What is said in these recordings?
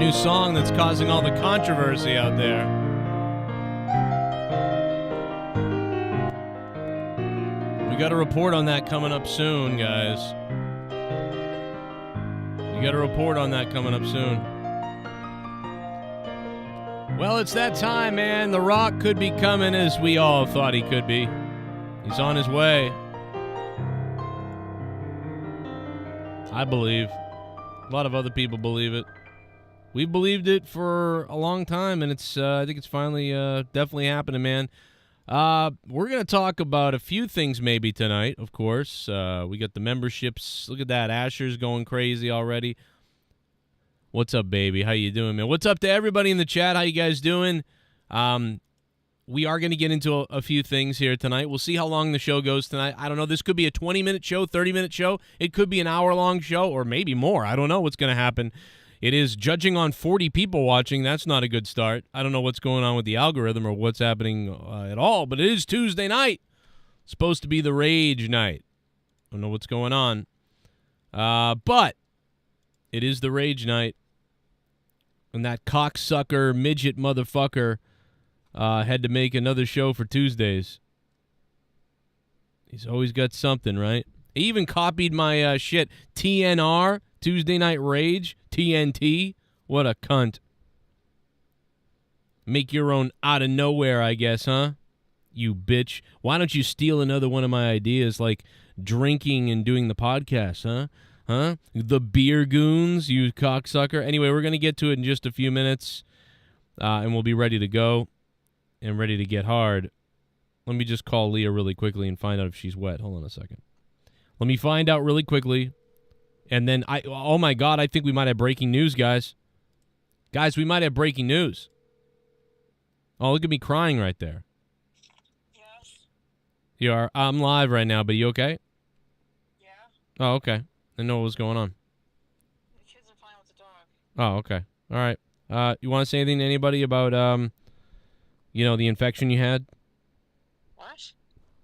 new song that's causing all the controversy out there. We got a report on that coming up soon, guys. We got a report on that coming up soon. Well, it's that time, man. The Rock could be coming as we all thought he could be. He's on his way. I believe. A lot of other people believe it. We believed it for a long time, and it's I think it's finally definitely happening, man. We're going to talk about a few things maybe tonight, of course. We got the memberships. Look at that. Asher's going crazy already. What's up, baby? How you doing, man? What's up to everybody in the chat? How you guys doing? We are going to get into a few things here tonight. We'll see how long the show goes tonight. I don't know. This could be a 20-minute show, 30-minute show. It could be an hour-long show, or maybe more. I don't know what's going to happen. It is judging on 40 people watching. That's not a good start. I don't know what's going on with the algorithm or what's happening at all, but it is Tuesday night. It's supposed to be the rage night. I don't know what's going on. But it is the rage night. And that cocksucker, midget motherfucker had to make another show for Tuesdays. He's always got something, right? He even copied my shit. TNR, Tuesday Night Rage, TNT. What a cunt. Make your own out of nowhere, I guess, huh? You bitch. Why don't you steal another one of my ideas, like drinking and doing the podcast, huh? Huh? The beer goons, you cocksucker. Anyway, we're going to get to it in just a few minutes, and we'll be ready to go and ready to get hard. Let me just call Leah really quickly and find out if she's wet. Hold on a second. Let me find out really quickly. And then, oh my God, I think we might have breaking news, guys. Guys, we might have breaking news. Oh, look at me crying right there. Yes. You are? I'm live right now, but you okay? Yeah. Oh, okay. I didn't know what was going on. The kids are playing with the dog. Oh, okay. All right. You want to say anything to anybody about, the infection you had? What?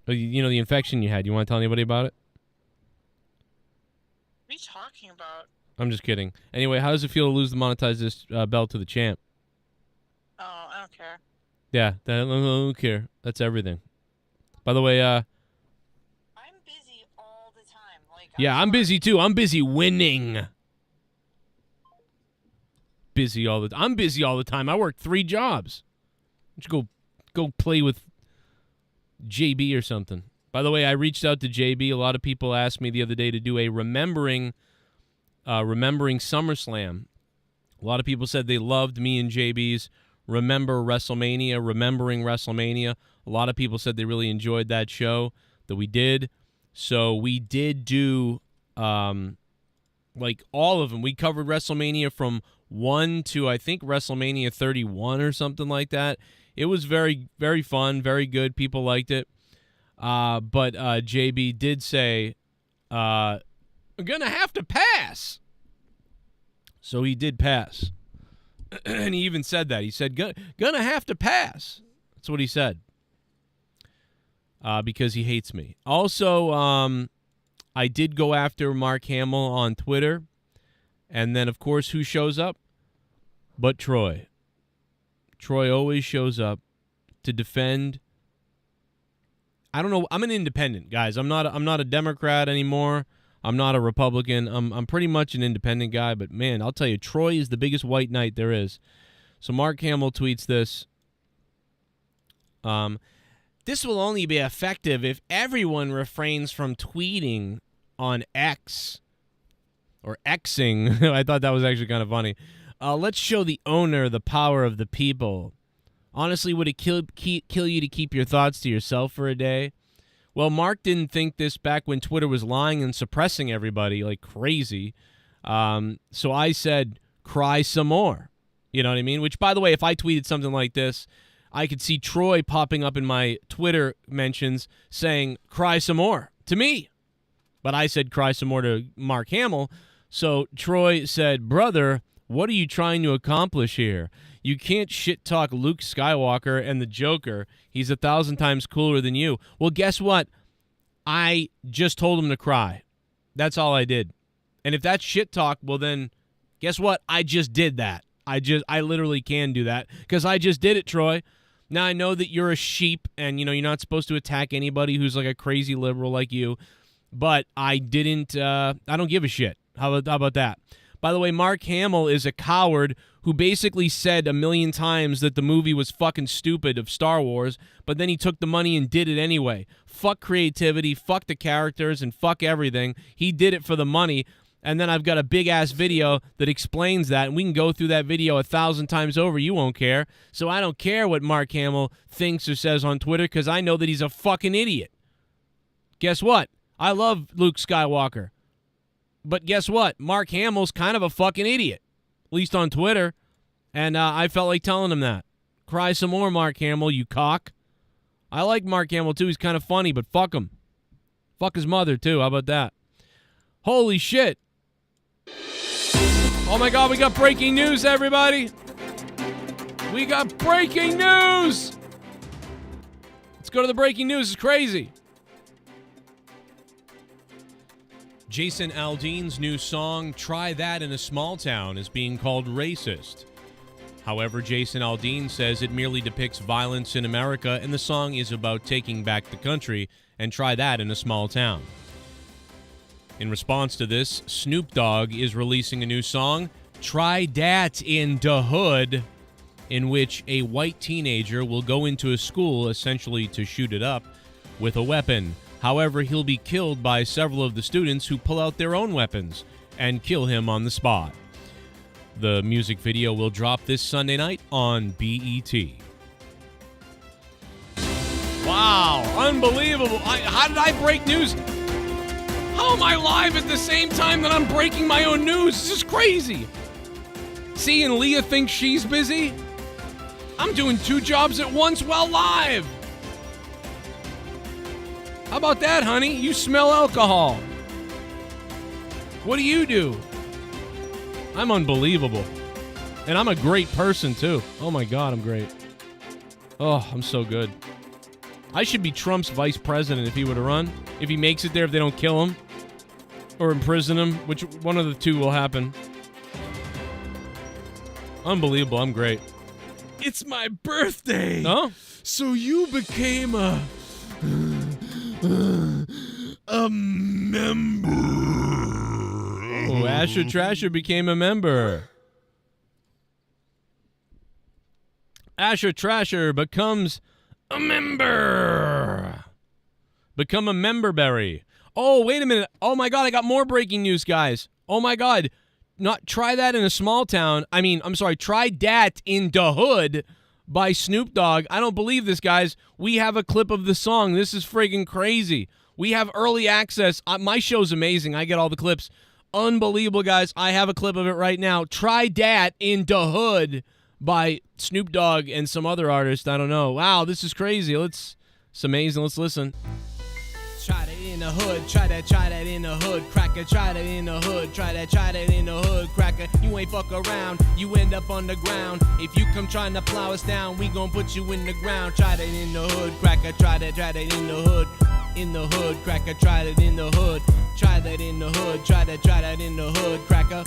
The infection you had. You want to tell anybody about it? What are you talking about? I'm just kidding. Anyway, how does it feel to lose the monetized this belt to the champ? Oh, I don't care. Yeah, I don't care. That's everything. By the way, I'm busy all the time. I'm busy too. I'm busy winning. I'm busy all the time. I work 3 jobs. Why don't you go play with JB or something? By the way, I reached out to JB. A lot of people asked me the other day to do a remembering SummerSlam. A lot of people said they loved me and JB's Remembering WrestleMania. A lot of people said they really enjoyed that show that we did. So we did do all of them. We covered WrestleMania from 1 to I think WrestleMania 31 or something like that. It was very, very fun, very good. People liked it. But JB did say, I'm going to have to pass. So he did pass. And he even said that. He said, gonna have to pass. That's what he said. Because he hates me. Also, I did go after Mark Hamill on Twitter. And then, of course, who shows up? But Troy. Troy always shows up to defend. I don't know. I'm an independent, guys. I'm not a Democrat anymore. I'm not a Republican. I'm pretty much an independent guy. But, man, I'll tell you, Troy is the biggest white knight there is. So Mark Hamill tweets this. This will only be effective if everyone refrains from tweeting on X. Or Xing. I thought that was actually kind of funny. Let's show the owner the power of the people. Honestly, would it kill you to keep your thoughts to yourself for a day? Well, Mark didn't think this back when Twitter was lying and suppressing everybody like crazy. So I said, cry some more. You know what I mean? Which, by the way, if I tweeted something like this, I could see Troy popping up in my Twitter mentions saying, cry some more to me. But I said, cry some more to Mark Hamill. So Troy said, brother, what are you trying to accomplish here? You can't shit-talk Luke Skywalker and the Joker. He's 1,000 times cooler than you. Well, guess what? I just told him to cry. That's all I did. And if that's shit-talk, well then, guess what? I just did that. I literally can do that because I just did it, Troy. Now I know that you're a sheep and, you're not supposed to attack anybody who's like a crazy liberal like you, but I didn't, I don't give a shit. How about that? By the way, Mark Hamill is a coward who basically said a million times that the movie was fucking stupid of Star Wars, but then he took the money and did it anyway. Fuck creativity, fuck the characters, and fuck everything. He did it for the money, and then I've got a big-ass video that explains that, and we can go through that video 1,000 times over. You won't care. So I don't care what Mark Hamill thinks or says on Twitter because I know that he's a fucking idiot. Guess what? I love Luke Skywalker. But guess what? Mark Hamill's kind of a fucking idiot, at least on Twitter, and I felt like telling him that. Cry some more, Mark Hamill, you cock. I like Mark Hamill, too. He's kind of funny, but fuck him. Fuck his mother, too. How about that? Holy shit. Oh, my God, we got breaking news, everybody. We got breaking news. Let's go to the breaking news. It's crazy. Jason Aldean's new song, Try That in a Small Town, is being called racist. However, Jason Aldean says it merely depicts violence in America and the song is about taking back the country and try that in a small town. In response to this, Snoop Dogg is releasing a new song, Try Dat in da Hood, in which a white teenager will go into a school essentially to shoot it up with a weapon. However, he'll be killed by several of the students who pull out their own weapons and kill him on the spot. The music video will drop this Sunday night on BET. Wow, unbelievable. How did I break news? How am I live at the same time that I'm breaking my own news? This is crazy. See, and Leah thinks she's busy. I'm doing 2 jobs at once while live. How about that, honey? You smell alcohol. What do you do? I'm unbelievable. And I'm a great person, too. Oh, my God, I'm great. Oh, I'm so good. I should be Trump's vice president if he were to run. If he makes it there, if they don't kill him or imprison him, which one of the two will happen. Unbelievable. I'm great. It's my birthday. Oh? So you became a member. Oh, Asher Trasher became a member. Asher Trasher becomes a member. Become a member berry. Oh, wait a minute. Oh, my God. I got more breaking news, guys. Oh, my God. Not try that in a small town. Try dat in da Hood by Snoop Dogg. I don't believe this, guys. We have a clip of the song. This is friggin' crazy. We have early access. My show's amazing. I get all the clips. Unbelievable, guys. I have a clip of it right now. Try dat in da Hood by Snoop Dogg and some other artist. I don't know. Wow, this is crazy. It's amazing. Let's listen. Try that in the hood, try that in the hood, cracker, try that in the hood, try that in the hood, cracker. You ain't fuck around, you end up on the ground. If you come trying to plow us down, we gon' put you in the ground. Try that in the hood, cracker, try that in the hood, cracker, try that in the hood, try that in the hood, try that in the hood, cracker.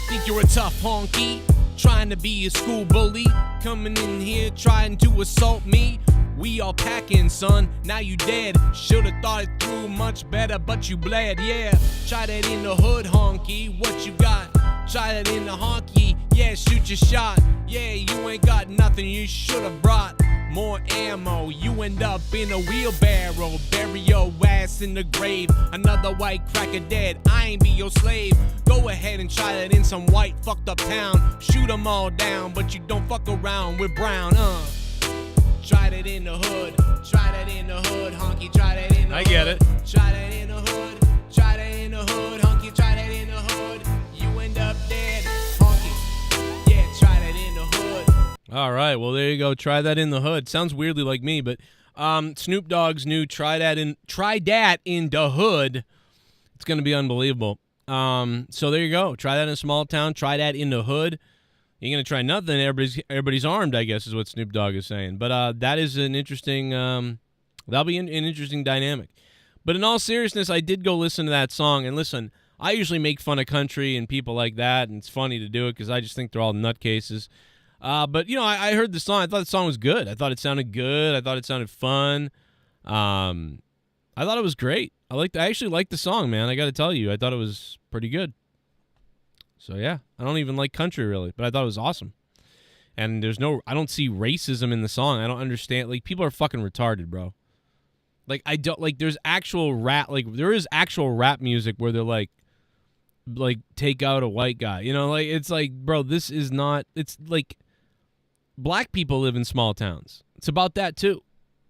Think you're a tough honky, trying to be a school bully, coming in here trying to assault me. We all packing, son, now you dead. Should've thought it through much better, but you bled, yeah. Try that in the hood, honky, what you got? Try that in the honky, yeah, shoot your shot. Yeah, you ain't got nothing, you should've brought more ammo. You end up in a wheelbarrow, bury your ass in the grave. Another white cracker dead, I ain't be your slave. Go ahead and try that in some white fucked up town. Shoot them all down, but you don't fuck around with Brown, Try that in the hood, try that in the hood, honky, try that in the hood. I get it. Try that in the hood, try that in the hood, honky, try that in the hood. You end up dead, honky. Yeah, try that in the hood. All right, well, there you go. Try that in the hood. Sounds weirdly like me, but Snoop Dogg's new Try Dat in da Hood. It's going to be unbelievable. So there you go. Try that in a small town. Try that in the hood. You're going to try nothing. Everybody's armed, I guess, is what Snoop Dogg is saying. But that is an interesting, that'll be an interesting dynamic. But in all seriousness, I did go listen to that song. And listen, I usually make fun of country and people like that, and it's funny to do it because I just think they're all nutcases. But, you know, I heard the song. I thought the song was good. I thought it sounded good. I thought it sounded fun. I thought it was great. I actually liked the song, man. I got to tell you. I thought it was pretty good. So, yeah. I don't even like country, really, but I thought it was awesome. And I don't see racism in the song. I don't understand. Like, people are fucking retarded, bro. Like, there's actual rap, there is actual rap music where they're like, take out a white guy. You know, like, it's like, bro, this is not, it's like, black people live in small towns. It's about that, too.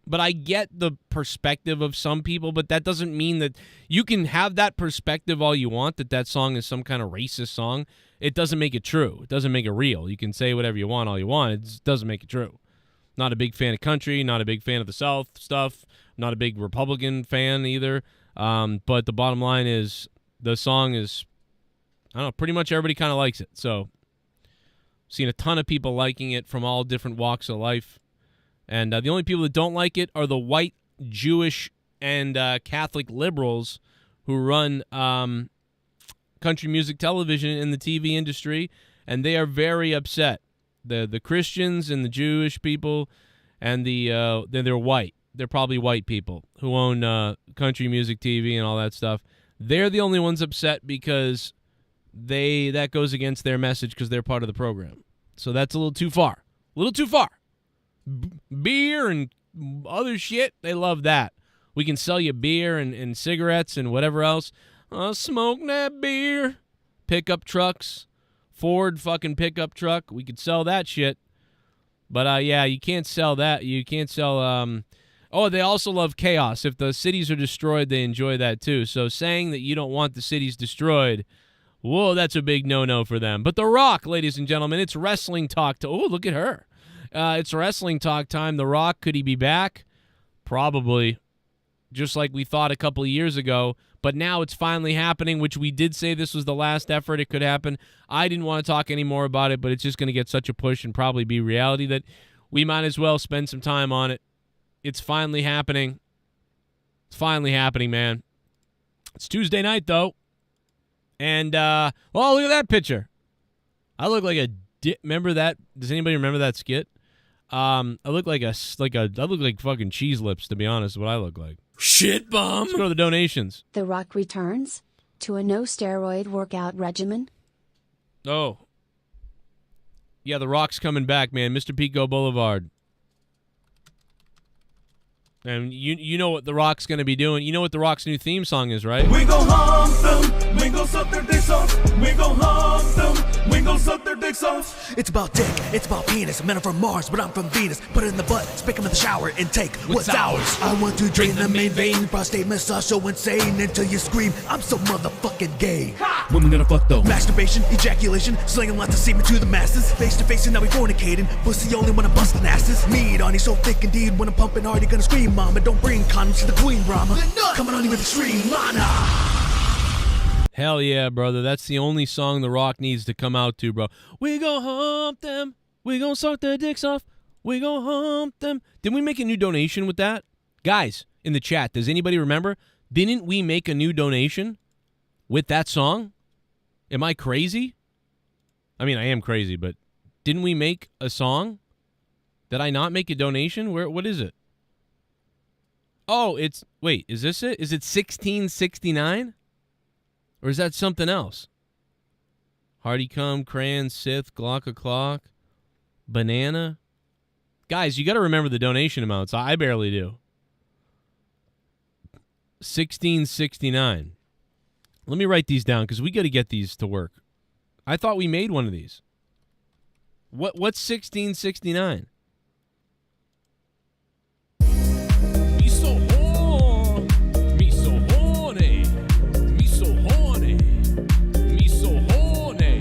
But I get the perspective of some people, but that doesn't mean that you can have that perspective all you want, that song is some kind of racist song. It doesn't make it true. It doesn't make it real. You can say whatever you want all you want. It just doesn't make it true. Not a big fan of country, not a big fan of the South stuff, not a big Republican fan either. But the bottom line is the song is, I don't know, pretty much everybody kind of likes it. So seen a ton of people liking it from all different walks of life. And the only people that don't like it are the white, Jewish, and Catholic liberals who run country music television in the TV industry, and they are very upset. The Christians and the Jewish people, and they're white. They're probably white people who own country music TV and all that stuff. They're the only ones upset because that goes against their message because they're part of the program. So that's a little too far. A little too far. Beer and other shit, they love that. We can sell you beer and cigarettes and whatever else. Smoke that beer. Pickup trucks. Ford fucking pickup truck. We could sell that shit. But, yeah, you can't sell that. You can't sell, they also love chaos. If the cities are destroyed, they enjoy that too. So saying that you don't want the cities destroyed, whoa, that's a big no-no for them. But The Rock, ladies and gentlemen, it's wrestling talk. Oh, look at her. It's wrestling talk time. The Rock, could he be back? Probably. Just like we thought a couple of years ago. But now it's finally happening, which we did say this was the last effort it could happen. I didn't want to talk any more about it, but it's just going to get such a push and probably be reality that we might as well spend some time on it. It's finally happening. It's finally happening, man. It's Tuesday night, though. And, look at that picture. I look like remember that? Does anybody remember that skit? I look like I look like fucking cheese lips, to be honest, what I look like. Shit bomb. Let's go to the donations. The Rock returns to a no-steroid workout regimen. Oh. Yeah, The Rock's coming back, man. Mr. Pico Boulevard. And you know what The Rock's going to be doing. You know what The Rock's new theme song is, right? We gon' hump them, we gon' suck their dicks off. We gon' hump them, we gon' suck their dicks off. It's about dick, it's about penis. Men are from Mars, but I'm from Venus. Put it in the butt, stick him in the shower, and take what's ours. I want to drain the main vein, prostate massage so insane until you scream, I'm so motherfucking gay. Women gonna fuck though. Masturbation, ejaculation, slinging lots of semen to the masses. Face to face and now we fornicating, pussy only when I'm busting asses. Meat on you so thick indeed, when I'm pumping hard you gonna scream, mama. Don't bring condoms to the queen, Brahma. Coming on you with extreme mana. Hell yeah, brother. That's the only song The Rock needs to come out to, bro. We gon' hump them. We gon' suck their dicks off. We gon' hump them. Didn't we make a new donation with that? Guys, in the chat, does anybody remember? Didn't we make a new donation with that song? Am I crazy? I mean, I am crazy, but didn't we make a song? Did I not make a donation? What is it? Oh, wait, is this it? Is it 1669? Or is that something else? Hardy Cum, Crayon, Sith, Glock o'clock, Banana. Guys, you got to remember the donation amounts. I barely do. 1669. Let me write these down because we got to get these to work. I thought we made one of these. What's 1669?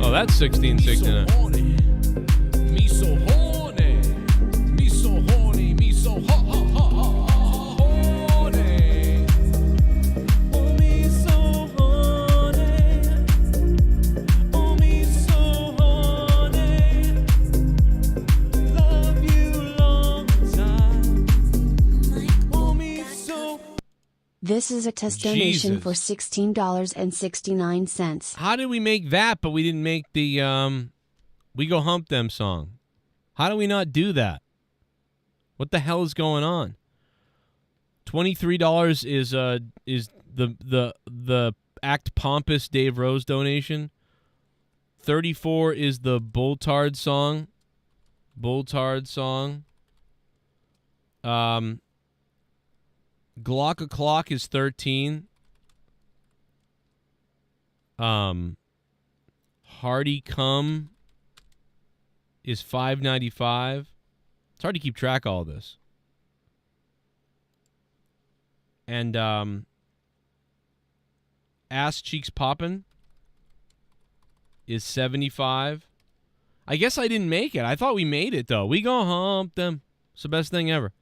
Oh, that's 1669. Me so horny. Me so horny. Me so horny. Oh, me so horny. Oh, me so horny. Love you long time. Oh, me so. This is a test donation Jesus. for $16.69. How did we make that, but we didn't make the We Go Hump Them song? How do we not do that? What the hell is going on? $23 is the Act Pompous Dave Rose donation. $34 is the Bulltard song. Glock O'Clock is 13. Hardy Cum is $5.95. It's hard to keep track of all this. And Ass Cheeks Poppin' is $75. I guess I didn't make it. I thought we made it, though. We go hump them. It's the best thing ever.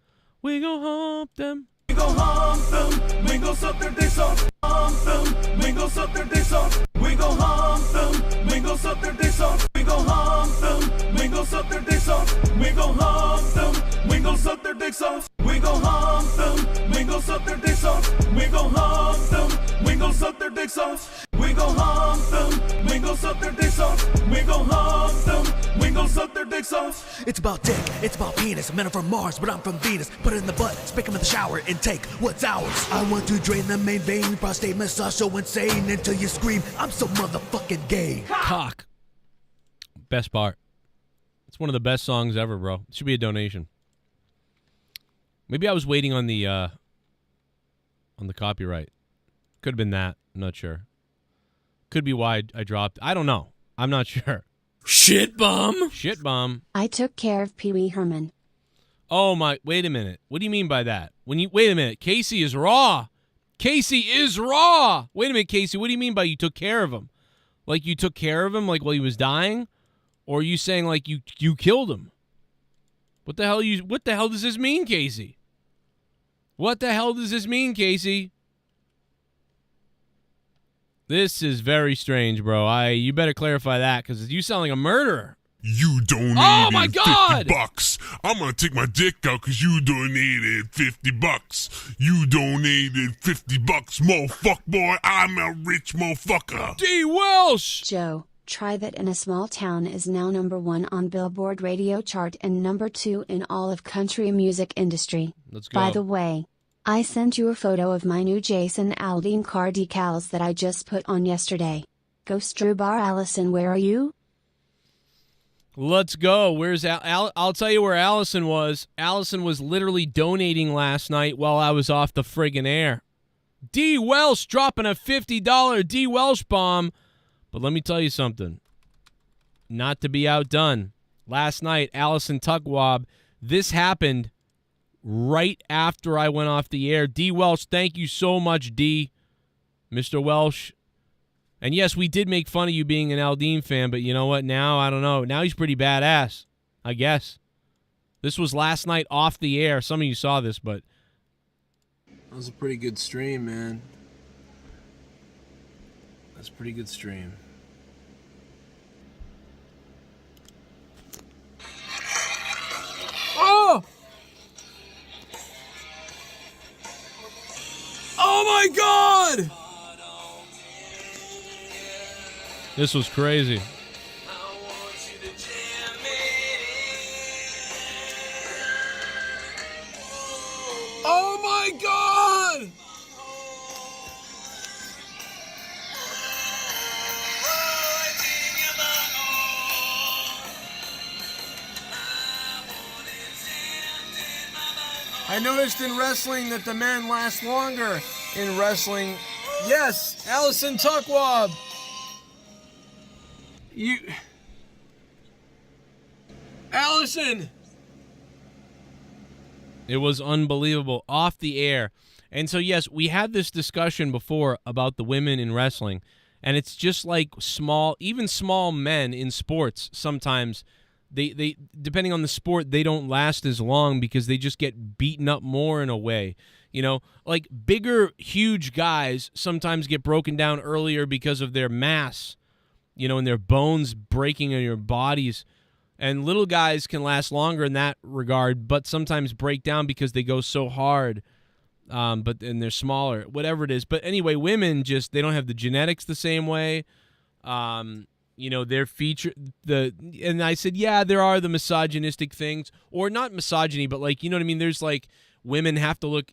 We go hump them. We gon' hump them, we gon' suck their dicks off. Hump them, we gon' suck their dicks off. We gon' hump them, we gon' suck their dicks off. We gon' hump them, we gon' suck their dicks off. We gon' hump them, we gon' suck their dicks off. We gon' hump them, we gon' suck their dicks off. We gon' hump them, we gon' suck their dicks off. We gon' hump them, we gon' suck their dicks off. We gon' hump them, we gon' suck their dicks off. It's about dick, it's about penis. Men are from Mars, but I'm from Venus. Put it in the butt, spank him in the shower, and take what's ours. I want to drain the main vein, prostate massage so insane until you scream, I'm so motherfucking gay. Cock. Best part. It's one of the best songs ever, bro. It should be a donation. Maybe I was waiting on the copyright. Could have been that. I'm not sure. Could be why I dropped. I don't know. I'm not sure. Shit bum. Shit bomb. I took care of Pee Wee Herman. Oh my! Wait a minute. What do you mean by that? Wait a minute. Casey is raw. Casey is raw. Wait a minute, Casey. What do you mean by you took care of him? Like you took care of him, like while he was dying, or are you saying like you killed him? What the hell does this mean, Casey? What the hell does this mean, Casey? This is very strange, bro. You better clarify that because you sound like a murderer. You donated Oh my God! $50. I'm gonna take my dick out because you donated $50. You donated $50, motherfucker, boy. I'm a rich motherfucker. D. Welsh! Joe, Try That in a Small Town is now #1 on Billboard radio chart and #2 in all of country music industry. Let's go. By the way, I sent you a photo of my new Jason Aldean car decals that I just put on yesterday. Ghost Bar Allison, where are you? Let's go. Where's I'll tell you where Allison was. Allison was literally donating last night while I was off the friggin' air. D. Welsh dropping a $50 D. Welsh bomb. But let me tell you something. Not to be outdone. Last night, Allison Tugwab, this happened right after I went off the air. D. Welsh, thank you so much, D. Mr. Welsh. And yes, we did make fun of you being an Aldean fan, but you know what? Now, I don't know. Now he's pretty badass, I guess. This was last night off the air. Some of you saw this, but that was a pretty good stream, man. That's a pretty good stream. Oh! Oh my God! This was crazy. Oh my God! I noticed in wrestling that the men last longer in wrestling. Yes, Allison Tuckwab. Allison! It was unbelievable. Off the air. And so, yes, we had this discussion before about the women in wrestling. And it's just like even small men in sports, sometimes, they depending on the sport, they don't last as long because they just get beaten up more in a way. You know, like bigger, huge guys sometimes get broken down earlier because of their mass. You know, and their bones breaking in your bodies. And little guys can last longer in that regard, but sometimes break down because they go so hard. but then they're smaller, whatever it is. But anyway, women just, they don't have the genetics the same way. Their and I said, yeah, there are the misogynistic things, or not misogyny, but like, you know what I mean? There's like, women have to look,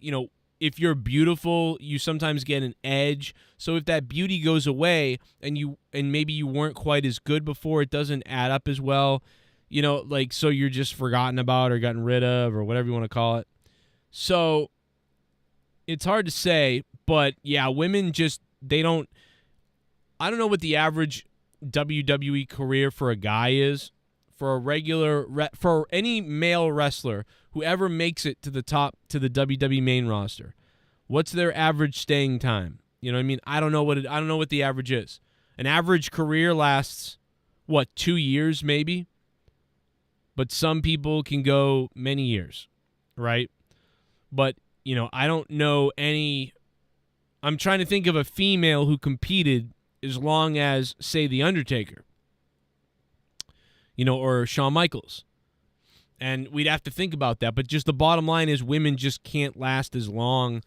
if you're beautiful, you sometimes get an edge. So if that beauty goes away and maybe you weren't quite as good before, it doesn't add up as well. So you're just forgotten about or gotten rid of or whatever you want to call it. So it's hard to say, but yeah, women just, I don't know what the average WWE career for a guy is. For any male wrestler who ever makes it to the top, to the WWE main roster, what's their average staying time? You know what I mean? I don't know what the average is. An average career lasts 2 years maybe? But some people can go many years, right? But, I don't know any. I'm trying to think of a female who competed as long as, say, The Undertaker. Or Shawn Michaels. And we'd have to think about that. But just the bottom line is women just can't last as long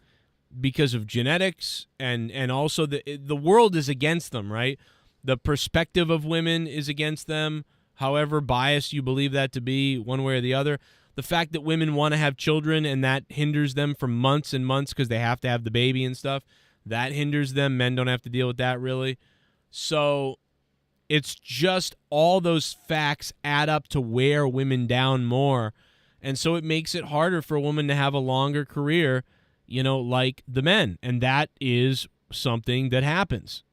because of genetics, and also the world is against them, right? The perspective of women is against them, however biased you believe that to be, one way or the other. The fact that women want to have children and that hinders them for months and months because they have to have the baby and stuff, that hinders them. Men don't have to deal with that, really. So it's just all those facts add up to wear women down more. And so it makes it harder for a woman to have a longer career, like the men. And that is something that happens.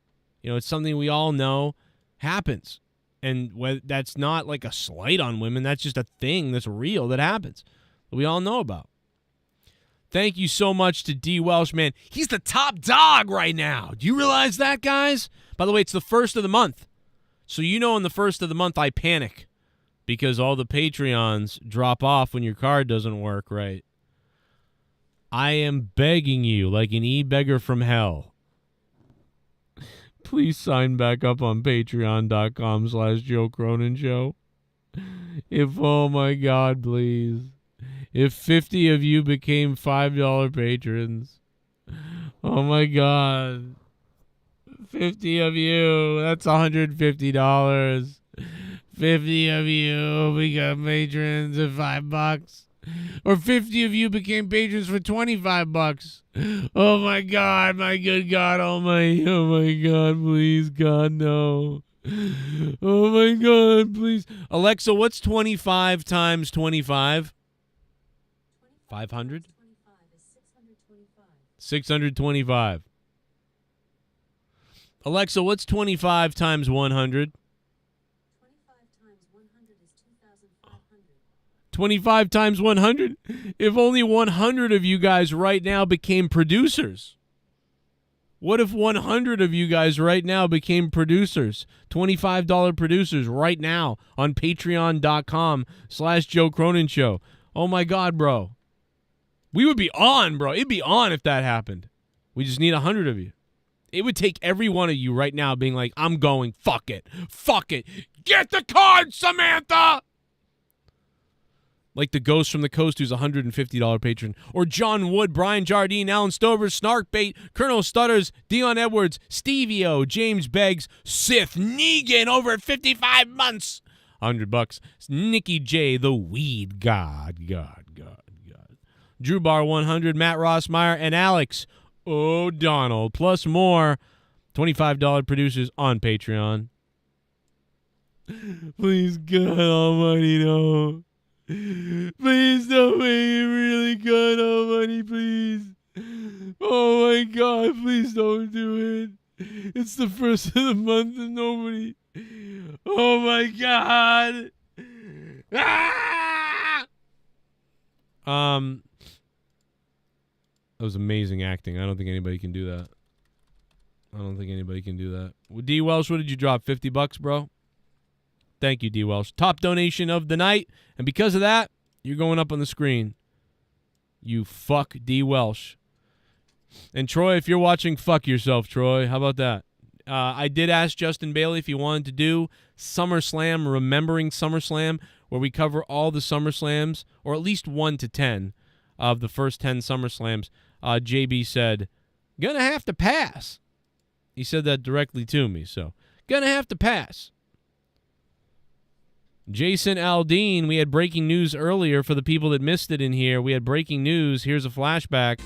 It's something we all know happens. And that's not like a slight on women. That's just a thing that's real that happens that we all know about. Thank you so much to D. Welsh, man. He's the top dog right now. Do you realize that, guys? By the way, it's the first of the month. So in the first of the month, I panic because all the Patreons drop off when your card doesn't work right. I am begging you like an e-beggar from hell. Please sign back up on patreon.com/Joe Cronin Show. Oh my God, please. If 50 of you became $5 patrons. Oh my God. 50 of you, that's $150. 50 of you become patrons at $5. Or 50 of you became patrons for $25. Oh my God, my good God Almighty. Oh my God, please, God, no. Oh my God, please. Alexa, what's 25 times 25? 500? 625. Alexa, what's 25 times 100? 25 times 100? If only 100 of you guys right now became producers. What if 100 of you guys right now became producers? $25 producers right now on patreon.com/Joe Cronin Show. Oh my God, bro. We would be on, bro. It'd be on if that happened. We just need 100 of you. It would take every one of you right now being like, I'm going, fuck it. Fuck it. Get the card, Samantha! Like the Ghost from the Coast, who's a $150 patron. Or John Wood, Brian Jardine, Alan Stover, Snarkbait, Colonel Stutters, Dion Edwards, Stevio, James Beggs, Sith Negan over at 55 months. $100. Nikki J, the Weed God. Drew Bar 100, Matt Rossmeyer, and Alex O'Donnell, plus more $25 producers on Patreon. Please, God Almighty, no. Please don't make it really good, Almighty, please. Oh my God, please don't do it. It's the first of the month and nobody. Oh my God. Ah! That was amazing acting. I don't think anybody can do that. D. Welsh, what did you drop? $50, bro? Thank you, D. Welsh. Top donation of the night. And because of that, you're going up on the screen. You fuck D. Welsh. And Troy, if you're watching, fuck yourself, Troy. How about that? I did ask Justin Bailey if he wanted to do SummerSlam, Remembering SummerSlam, where we cover all the SummerSlams, or at least 1 to 10. of the first 10 SummerSlams, JB said, gonna have to pass. He said that directly to me, so gonna have to pass. Jason Aldean, we had breaking news earlier for the people that missed it in here. We had breaking news. Here's a flashback.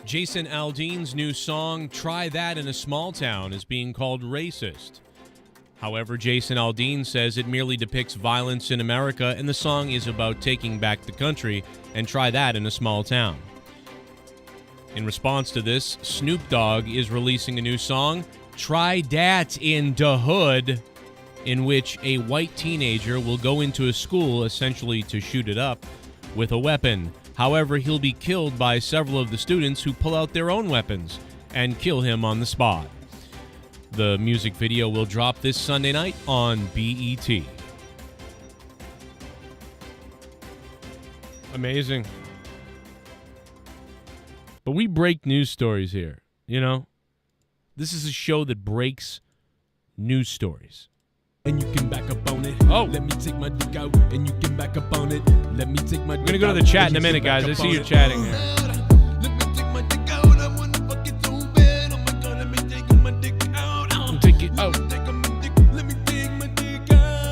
Jason Aldean's new song, Try That in a Small Town, is being called racist. However, Jason Aldean says it merely depicts violence in America, and the song is about taking back the country, and try that in a small town. In response to this, Snoop Dogg is releasing a new song, Try Dat in da Hood, in which a white teenager will go into a school essentially to shoot it up with a weapon. However, he'll be killed by several of the students who pull out their own weapons and kill him on the spot. The music video will drop this Sunday night on BET. Amazing. But we break news stories here, you know? This is a show that breaks news stories. And you can back up on it. Oh. Let me take my dick out, and you can back up on it. Let me take my We're going to go to the chat in a minute, guys. I see you chatting here. Let me take my dick out. I want to fuck it so bad. Oh my God, let me take my dick out. Take it out. Let me take my dick out.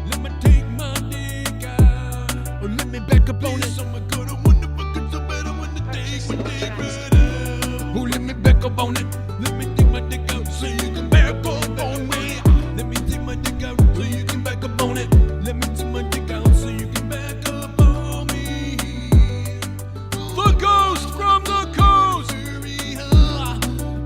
Let me take my dick out. Or let me back up on it. Oh my God, I want to fuck it so bad. I want to take my dick out. Oh, let me back up on it. Let me take my dick out so you can back up on me. Let me take my dick out so you can back up on it. Let me take my dick out so you can back up on me. The ghost from the coast.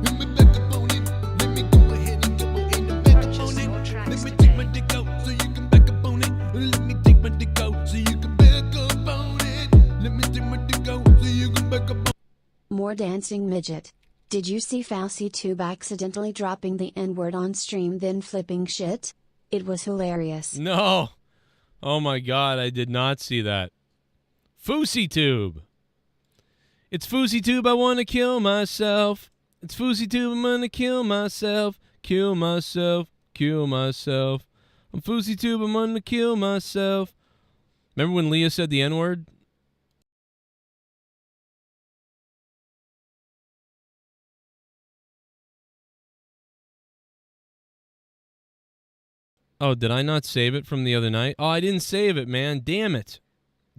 Let me back up on it. Let me go ahead and back up on it. Let me take my dick out so you can back up on it. Let me take my dick out so you can back up on it. Let me take my dick out so you can back up on it. More dancing midget. Did you see FauciTube accidentally dropping the N-word on stream then flipping shit? It was hilarious. No. Oh my God, I did not see that. FauciTube. It's FauciTube, I want to kill myself. It's FauciTube, I'm going to kill myself. Kill myself, kill myself. I'm FauciTube, I'm going to kill myself. Remember when Leah said the N-word? Oh, did I not save it from the other night? Oh, I didn't save it, man. Damn it.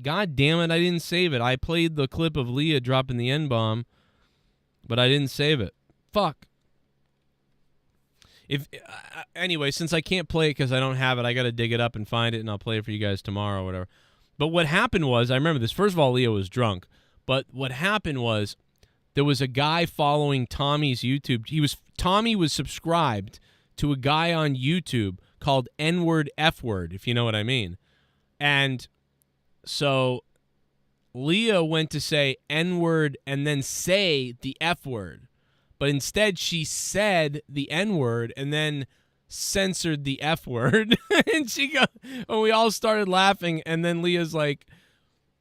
God damn it, I didn't save it. I played the clip of Leah dropping the N-bomb, but I didn't save it. Fuck. Anyway, since I can't play it because I don't have it, I got to dig it up and find it, and I'll play it for you guys tomorrow or whatever. But what happened was, I remember this. First of all, Leah was drunk. But what happened was, there was a guy following Tommy's YouTube. Tommy was subscribed to a guy on YouTube called N-word F-word, if you know what I mean. And so Leah went to say N-word and then say the F-word. But instead she said the N-word and then censored the F-word. And we all started laughing, and then Leah's like,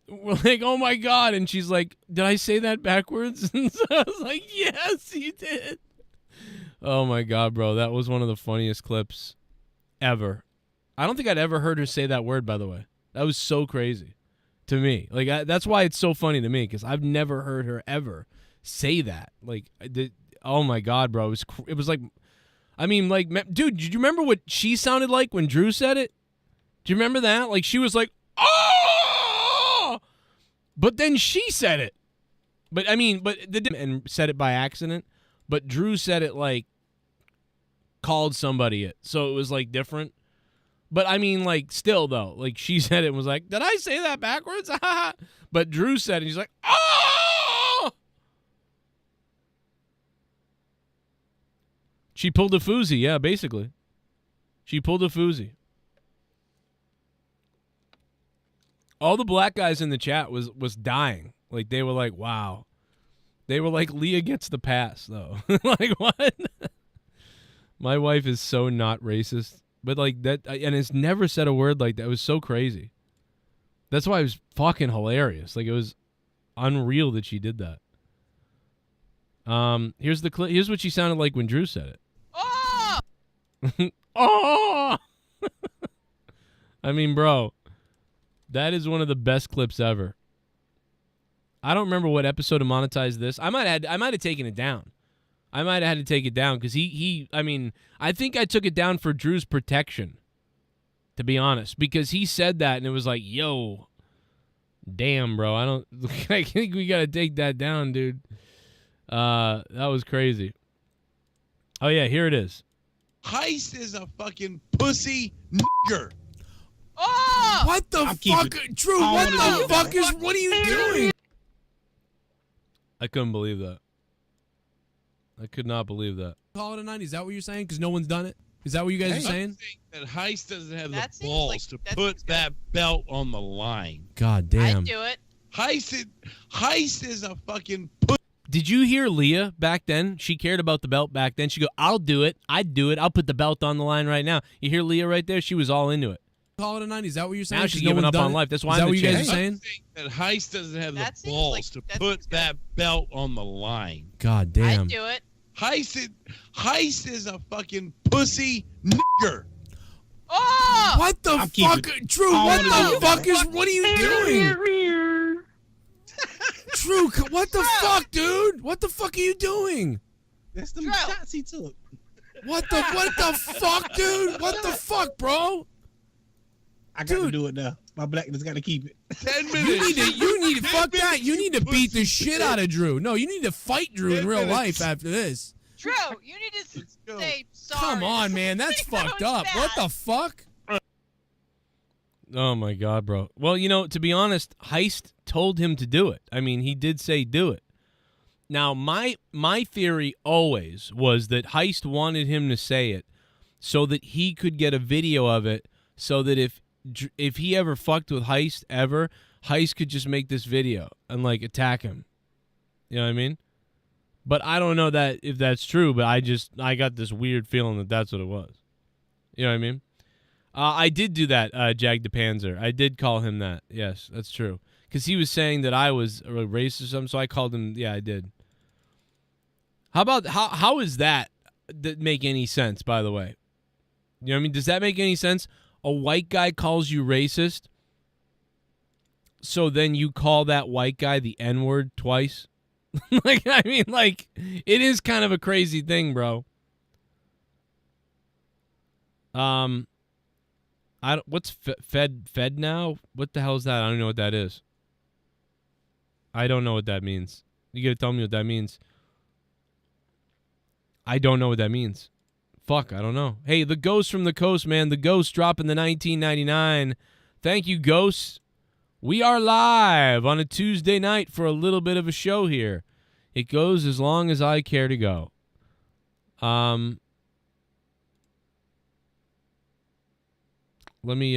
we're like, oh my God. And she's like, did I say that backwards? And so I was like, yes, you did. Oh my God, bro. That was one of the funniest clips ever. I don't think I'd ever heard her say that word, by the way. That was so crazy to me. Like, that's why it's so funny to me, because I've never heard her ever say that. Like, oh my God, bro. It was like, I mean, like, dude, did you remember what she sounded like when Drew said it? Do you remember that? Like, she was like, oh! But then she said it. But, I mean, and said it by accident. But Drew said it like, called somebody it. So it was like different. But I mean, like, still though, like, she said it and was like, did I say that backwards? But Drew said it, he's like, oh! She pulled a Foozy, yeah, basically. She pulled a Foozy. All the black guys in the chat was dying. Like, they were like, wow. They were like, Leah gets the pass, though. Like, what? My wife is so not racist. But, like, that, and it's never said a word like that. It was so crazy. That's why it was fucking hilarious. Like, it was unreal that she did that. Here's the clip. Here's what she sounded like when Drew said it. Oh! Oh! I mean, bro, that is one of the best clips ever. I don't remember what episode of Monetize This. I might have taken it down. I might have had to take it down because I mean, I think I took it down for Drew's protection, to be honest, because he said that and it was like, yo, damn, bro, I think we got to take that down, dude. That was crazy. Oh, yeah, here it is. Heist is a fucking pussy nigger. Oh! What the fuck? Drew, what the fuck is... What are you doing? I couldn't believe that. I could not believe that. Call it a night. Is that what you're saying? Because no one's done it? Is that what you guys are saying? That Heist doesn't have That the seems balls like- to that put seems good. that belt on the line. God damn. I'd do it. Heist is a fucking pussy. Did you hear Leah back then? She cared about the belt back then. She go, I'll do it. I'd do it. I'll put the belt on the line right now. You hear Leah right there? She was all into it. Call it a night. Is that what you're saying? Now she's 'Cause no giving one's up done on it? life. That's why Is that I'm what the you guys are champ. saying? That Heist doesn't have That the seems balls like- to that put seems good. that belt on the line. God damn. I'd do it. Heist is a fucking pussy nigger. Oh! What the fuck? Drew, what the fuck is... What are you doing? Drew, what the fuck, dude? What the fuck are you doing? That's the Drew. shots he took. What the fuck, dude? What the fuck, bro? I got to Dude. do it now. My blackness got to keep it. 10 You minutes. need to fuck that. You need to beat the shit out of Drew. No, you need to fight Drew in real life after this. Drew, you need to go. say sorry. Come on, man. That's That fucked was up. What bad. the fuck? Oh, my God, bro. Well, you know, to be honest, Heist told him to do it. I mean, he did say do it. Now, my theory always was that Heist wanted him to say it so that he could get a video of it so that if he ever fucked with Heist ever, Heist could just make this video and, like, attack him. You know what I mean? But I don't know that if that's true, but I got this weird feeling that that's what it was. You know what I mean? I did do that, Jag de Panzer. I did call him that. Yes, that's true. Because he was saying that I was a racist or something, so I called him. Yeah, I did. How is that make any sense, by the way? You know what I mean? Does that make any sense? A white guy calls you racist, so then you call that white guy the N-word twice? Like, I mean, like, it is kind of a crazy thing, bro. What's Fed now? What the hell is that? I don't know what that is. I don't know what that means. You gotta tell me what that means. I don't know what that means. Fuck, I don't know. Hey, the Ghost from the Coast, man. The Ghost dropping the 1999. Thank you, Ghosts. We are live on a Tuesday night for a little bit of a show here. It goes as long as I care to go. Let me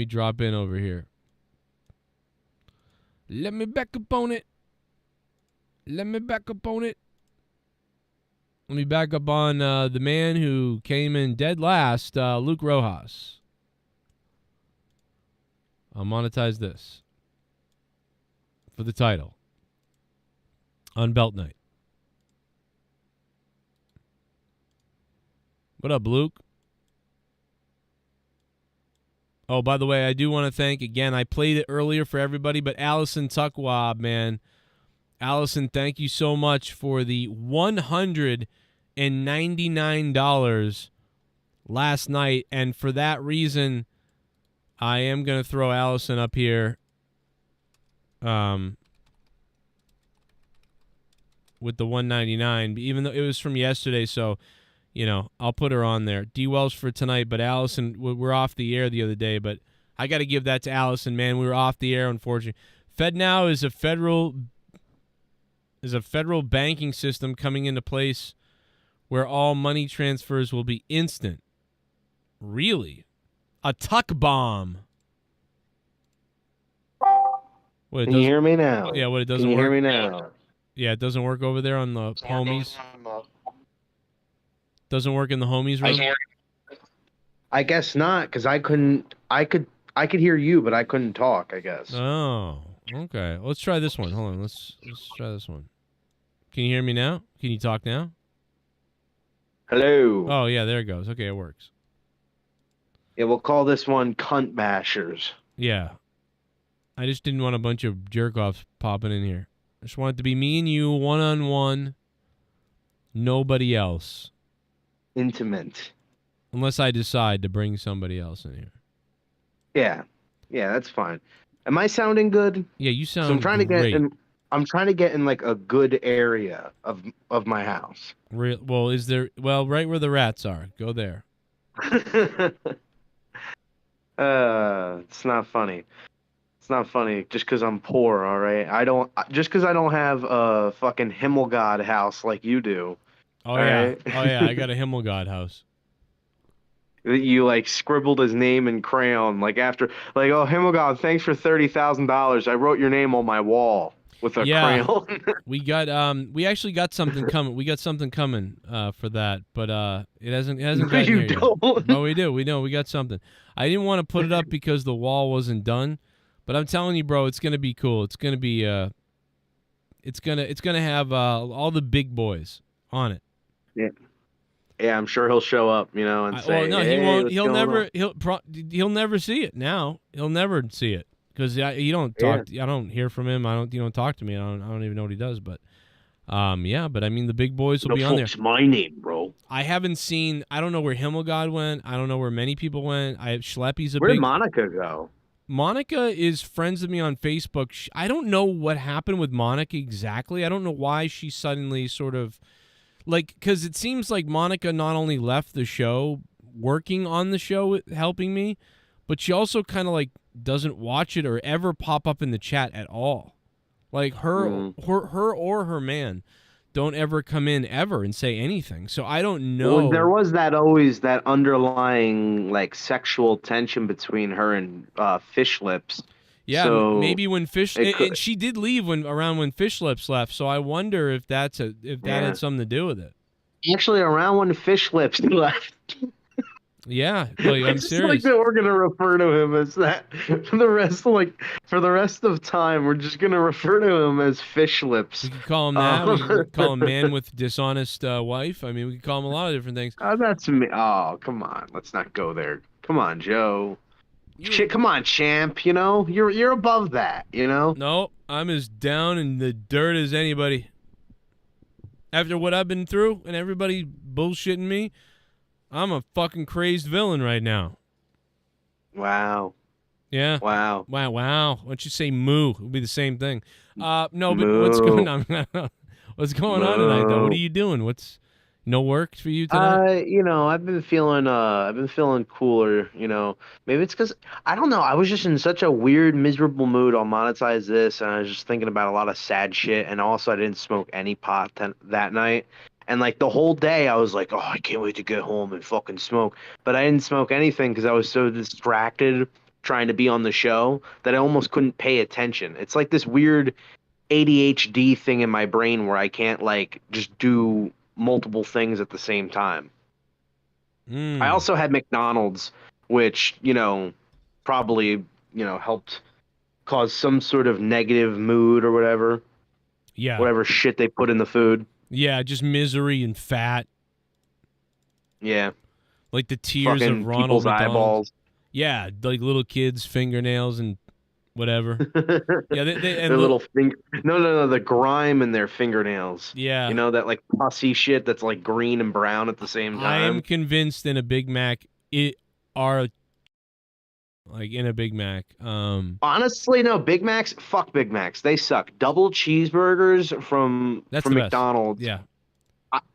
drop in over here. Let me back up on it. Let me back up on it. Let me back up on the man who came in dead last, Luke Rojas. I'll monetize this for the title on Belt Night. What up, Luke? Oh, by the way, I do want to thank, again, I played it earlier for everybody, but Allison Tuckwab, man. Allison, thank you so much for the $199 last night. And for that reason, I am going to throw Allison up here with the $199, even though it was from yesterday, so... You know, I'll put her on there. D. Wells for tonight, but Allison, we're off the air the other day, but I got to give that to Allison, man. We were off the air, unfortunately. FedNow is a federal banking system coming into place where all money transfers will be instant. Really? A tuck bomb. What, Can you hear me now? Yeah, what, it doesn't Can you work? hear me now? Yeah, it doesn't work over there on the homies. Doesn't work in the homies room? I guess not, because I could hear you, but I couldn't talk, I guess. Oh, okay. Let's try this one. Hold on. Let's try this one. Can you hear me now? Can you talk now? Hello. Oh, yeah, there it goes. Okay, it works. Yeah, we'll call this one Cunt Bashers. Yeah. I just didn't want a bunch of jerk-offs popping in here. I just want it to be me and you, one-on-one, nobody else. Intimate. Unless I decide to bring somebody else in here. Yeah. Yeah, that's fine. Am I sounding good? Yeah, you sound I'm trying great. I'm trying to get in like a good area of my house. Well, is there... Well, right where the rats are. Go there. It's not funny. It's not funny just because I'm poor, all right? Just because I don't have a fucking Himmelgod house like you do. Oh, yeah. Right? Oh, yeah, I got a Himmelgod house. You like scribbled his name in crayon, like after, like, oh, Himmelgod, thanks for $30,000. I wrote your name on my wall with a crayon. We actually got something coming. We got something coming for that, but it hasn't gotten You here yet. don't. No, we do. We know we got something. I didn't want to put it up because the wall wasn't done, but I'm telling you, bro, it's gonna be cool. It's gonna be it's gonna have all the big boys on it. Yeah. Yeah, I'm sure he'll show up, you know, and say, well, no, hey, he won't. what's He'll going never. on? He'll never see it now. He'll never see it because you don't talk. I don't hear from him. You don't talk to me. I don't even know what he does. But yeah. But I mean, the big boys will be on there. That's my name, bro. I haven't seen. I don't know where Himmelgod went. I don't know where many people went. Schleppy's Where did Monica go? Monica is friends with me on Facebook. I don't know what happened with Monica exactly. I don't know why she suddenly sort of. Like, because it seems like Monica not only left the show, working on the show, helping me, but she also kind of like doesn't watch it or ever pop up in the chat at all. Like her or her man don't ever come in ever and say anything. So I don't know. Well, there was always that underlying like sexual tension between her and Fish Lips. Yeah, so maybe when and she did leave around when Fish Lips left. So I wonder if that had something to do with it. Actually, around when Fish Lips left. Yeah, like, I'm serious. Like that we're gonna refer to him as that for the rest of time. We're just gonna refer to him as Fish Lips. We could call him that. We could call him man with dishonest wife. I mean, we could call him a lot of different things. Oh, that's me. Oh, come on. Let's not go there. Come on, Joe. Come on, champ. You know you're above that. You know. No, I'm as down in the dirt as anybody. After what I've been through and everybody bullshitting me, I'm a fucking crazed villain right now. Wow. Yeah. Wow. Wow. Why don't you say moo? It'll be the same thing. No, but Moo. what's going on? What's going on tonight, though? What are you doing? No work for you tonight? You know, I've been feeling cooler, you know. Maybe it's because I don't know, I was just in such a weird, miserable mood on Monetize This, and I was just thinking about a lot of sad shit, and also I didn't smoke any pot that night. And like the whole day I was like, oh, I can't wait to get home and fucking smoke. But I didn't smoke anything because I was so distracted trying to be on the show that I almost couldn't pay attention. It's like this weird ADHD thing in my brain where I can't like just do multiple things at the same time. I also had McDonald's, which, you know, probably, you know, helped cause some sort of negative mood or whatever. Yeah. Whatever shit they put in the food. Yeah, just misery and fat. Yeah. Like the tears fucking of Ronald people's McDonald. eyeballs. Yeah, like little kids' fingernails and whatever. Yeah, their little finger. No, the grime in their fingernails. Yeah, you know that like pussy shit that's like green and brown at the same time. I am convinced in a Big Mac in a Big Mac. Honestly, no. Big Macs, fuck Big Macs. They suck. Double cheeseburgers from McDonald's. Yeah.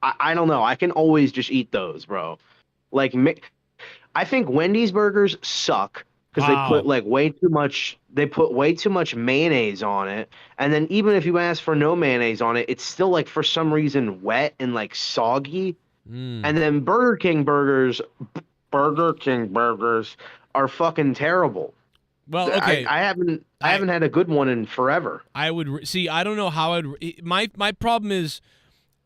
I don't know. I can always just eat those, bro. Like, I think Wendy's burgers suck because they put like way too much. They put way too much mayonnaise on it, and then even if you ask for no mayonnaise on it, it's still like for some reason wet and like soggy. And then Burger King burgers are fucking terrible. Well, okay, I haven't had a good one in forever. I would see. I don't know how my problem is,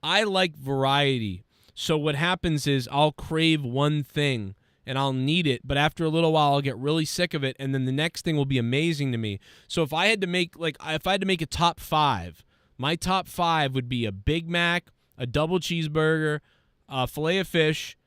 I like variety. So what happens is I'll crave one thing and I'll need it, but after a little while I'll get really sick of it, and then the next thing will be amazing to me. So if I had to make a top 5, my top 5 would be a Big Mac, a double cheeseburger, a fillet of fish,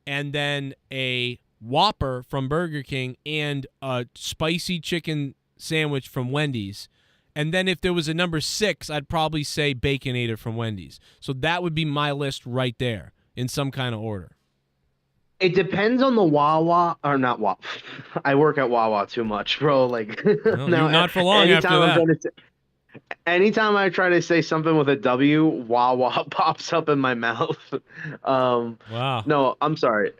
and then a Whopper from Burger King and a spicy chicken sandwich from Wendy's. And then if there was a number 6, I'd probably say Baconator from Wendy's. So that would be my list right there in some kind of order. It depends on the Wawa or not Wawa. I work at Wawa too much, bro. Like, Well, you're not for long after that. Anytime I try to say something with a W, Wawa pops up in my mouth. Wow. No, I'm sorry.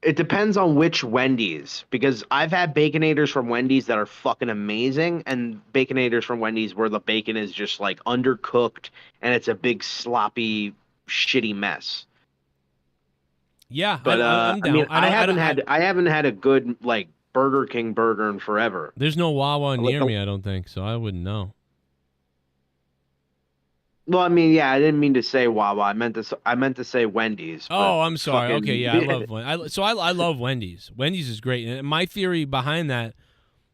It depends on which Wendy's, because I've had Baconators from Wendy's that are fucking amazing, and Baconators from Wendy's where the bacon is just like undercooked and it's a big sloppy, shitty mess. Yeah, But I'm down. I mean, I haven't had a good like Burger King burger in forever. There's no Wawa near me, I don't think, so I wouldn't know. Well, I mean, yeah, I didn't mean to say Wawa. I meant to say Wendy's. Oh, I'm sorry. Okay, yeah, I love Wendy's. I love Wendy's. Wendy's is great. And my theory behind that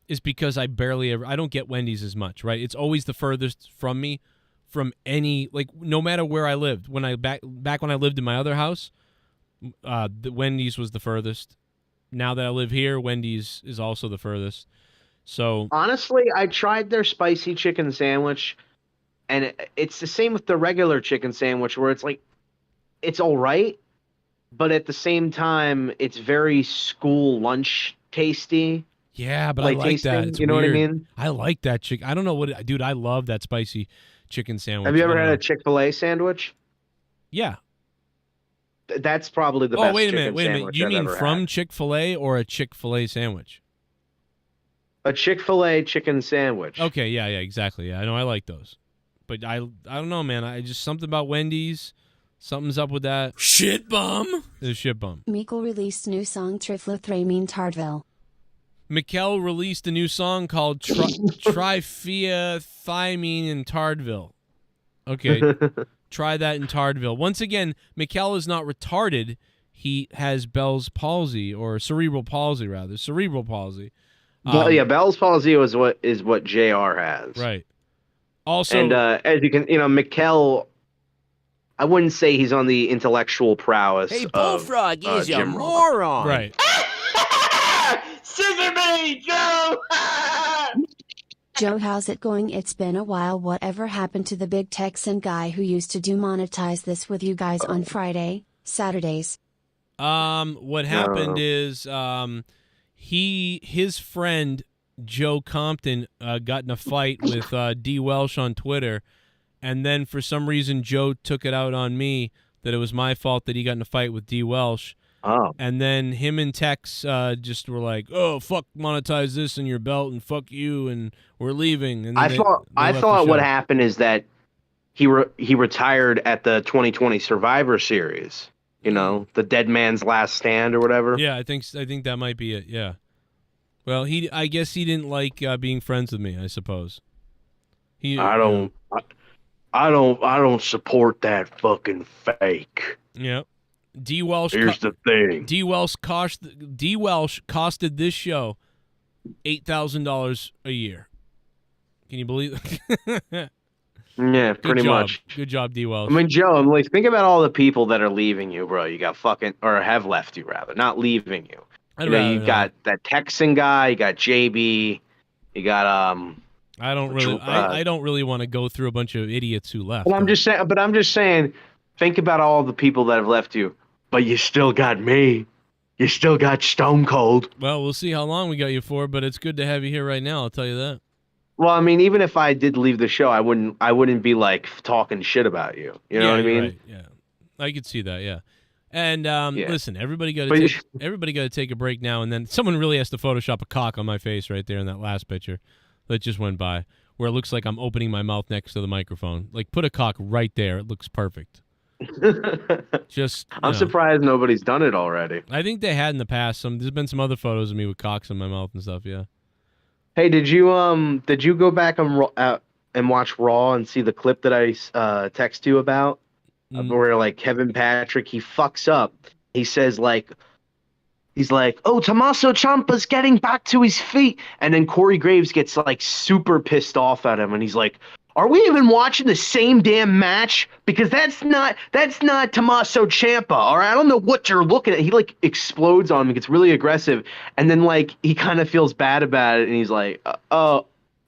is because I don't get Wendy's as much, right? It's always the furthest from me from any, like, no matter where I lived. When I back when I lived in my other house, the Wendy's was the furthest. Now that I live here, Wendy's is also the furthest. So honestly, I tried their spicy chicken sandwich. And it's the same with the regular chicken sandwich where it's like, it's all right, but at the same time, it's very school lunch tasty. Yeah, but I like tasting, that. It's you know weird. what I mean? I like that chicken. I don't know dude, I love that spicy chicken sandwich. Have you ever had a Chick-fil-A sandwich? Yeah. That's probably the best wait a chicken minute. sandwich You I've mean ever from had. Chick-fil-A or a Chick-fil-A sandwich? A Chick-fil-A chicken sandwich. Okay, yeah, exactly. Yeah, I know I like those. But I don't know, man. I just something about Wendy's. Something's up with that. Shit bum. It's a shit bum. Meikle released new song Triflothamine Tardville. Mikkel released a new song called Triphenylthiamine in Tardville. Okay, try that in Tardville. Once again, Mikkel is not retarded. He has Bell's palsy, or cerebral palsy, rather. Cerebral palsy. Yeah, Bell's palsy is what JR has. Right. Also, and as you can, Mikkel, I wouldn't say he's on the intellectual prowess. Hey, of, Bullfrog is a Jim Ross. moron. right. Scissor me, Joe! Joe, how's it going? It's been a while. Whatever happened to the big Texan guy who used to monetize this with you guys on Friday, Saturdays? What happened is his friend Joe Compton got in a fight with D. Welsh on Twitter, and then for some reason Joe took it out on me that it was my fault that he got in a fight with D. Welsh. Oh. And then him and Tex just were like, "Oh, fuck, monetize this in your belt, and fuck you, and we're leaving." And I they thought left the what show. happened is that he retired at the 2020 Survivor Series. The Dead Man's Last Stand or whatever. Yeah, I think that might be it. Yeah. Well, I guess he didn't like being friends with me, I suppose. I don't support that fucking fake. Yeah. D. Welsh. Here's the thing. D. Welsh costed this show $8,000 a year. Can you believe it? Yeah, pretty much. Good job, D. Welsh. I mean, Joe, I'm like, think about all the people that are leaving you, bro. You got or have left you, rather. Not leaving you. You got that Texan guy, you got JB, you got I don't really want to go through a bunch of idiots who left. Well, I'm just saying, think about all the people that have left you, but you still got me. You still got Stone Cold. Well, we'll see how long we got you for, but it's good to have you here right now, I'll tell you that. Well, I mean, even if I did leave the show, I wouldn't be like talking shit about you. You know what I mean? Right. Yeah. I could see that, yeah. And listen, everybody got to take a break now and then. Someone really has to Photoshop a cock on my face right there in that last picture that just went by, where it looks like I'm opening my mouth next to the microphone. Like, put a cock right there. It looks perfect. I'm surprised nobody's done it already. I think they had in the past. There's been some other photos of me with cocks in my mouth and stuff. Yeah. Hey, did you go back and watch Raw and see the clip that I text you about? Where like Kevin Patrick, he fucks up. He says he's like, "Oh, Tommaso Ciampa's getting back to his feet," and then Corey Graves gets like super pissed off at him, and he's like, are we even watching the same damn match? Because that's not Tommaso Ciampa, all right? I don't know what you're looking at. He like explodes on me, gets really aggressive, and then like he kind of feels bad about it, and he's like,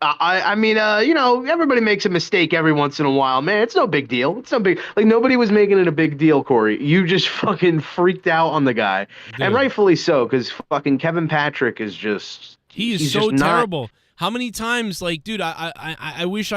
I mean, everybody makes a mistake every once in a while, man. It's no big deal. It's no big, like, nobody was making it a big deal, Corey. You just fucking freaked out on the guy. Dude. And rightfully so, because fucking Kevin Patrick is just... He's so terrible. How many times, like, dude, I wish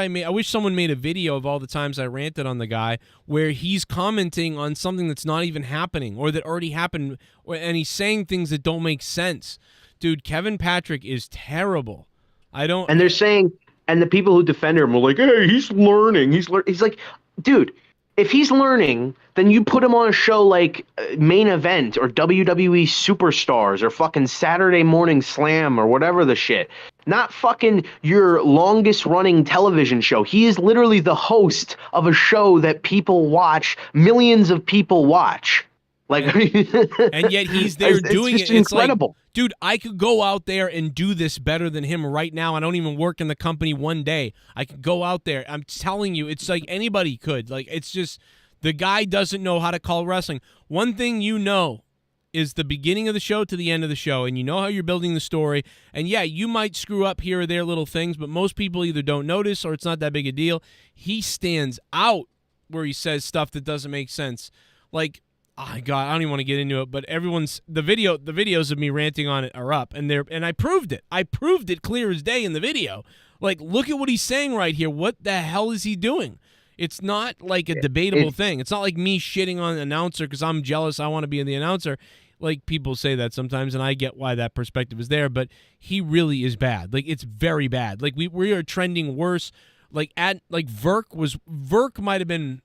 someone made a video of all the times I ranted on the guy where he's commenting on something that's not even happening or that already happened, and he's saying things that don't make sense. Dude, Kevin Patrick is terrible. And they're saying, and the people who defend him are like, hey, he's learning. He's like, dude, if he's learning, then you put him on a show like Main Event or WWE Superstars or fucking Saturday Morning Slam or whatever the shit. Not fucking your longest running television show. He is literally the host of a show that people watch, millions of people watch. Like, and yet he's there doing it. It's incredible. Like, dude, I could go out there and do this better than him right now. I don't even work in the company one day. I could go out there. I'm telling you, it's like anybody could. Like, it's just the guy doesn't know how to call wrestling. One thing you know is the beginning of the show to the end of the show, and you know how you're building the story. And yeah, you might screw up here or there little things, but most people either don't notice or it's not that big a deal. He stands out where he says stuff that doesn't make sense. Like, oh God, I don't even want to get into it, but the videos of me ranting on it are up, and I proved it. I proved it clear as day in the video. Like, look at what he's saying right here. What the hell is he doing? It's not like a debatable thing. It's not like me shitting on an announcer because I'm jealous. I want to be the announcer. Like, people say that sometimes, and I get why that perspective is there, but he really is bad. Like, it's very bad. Like, we are trending worse. Like, Verk might have been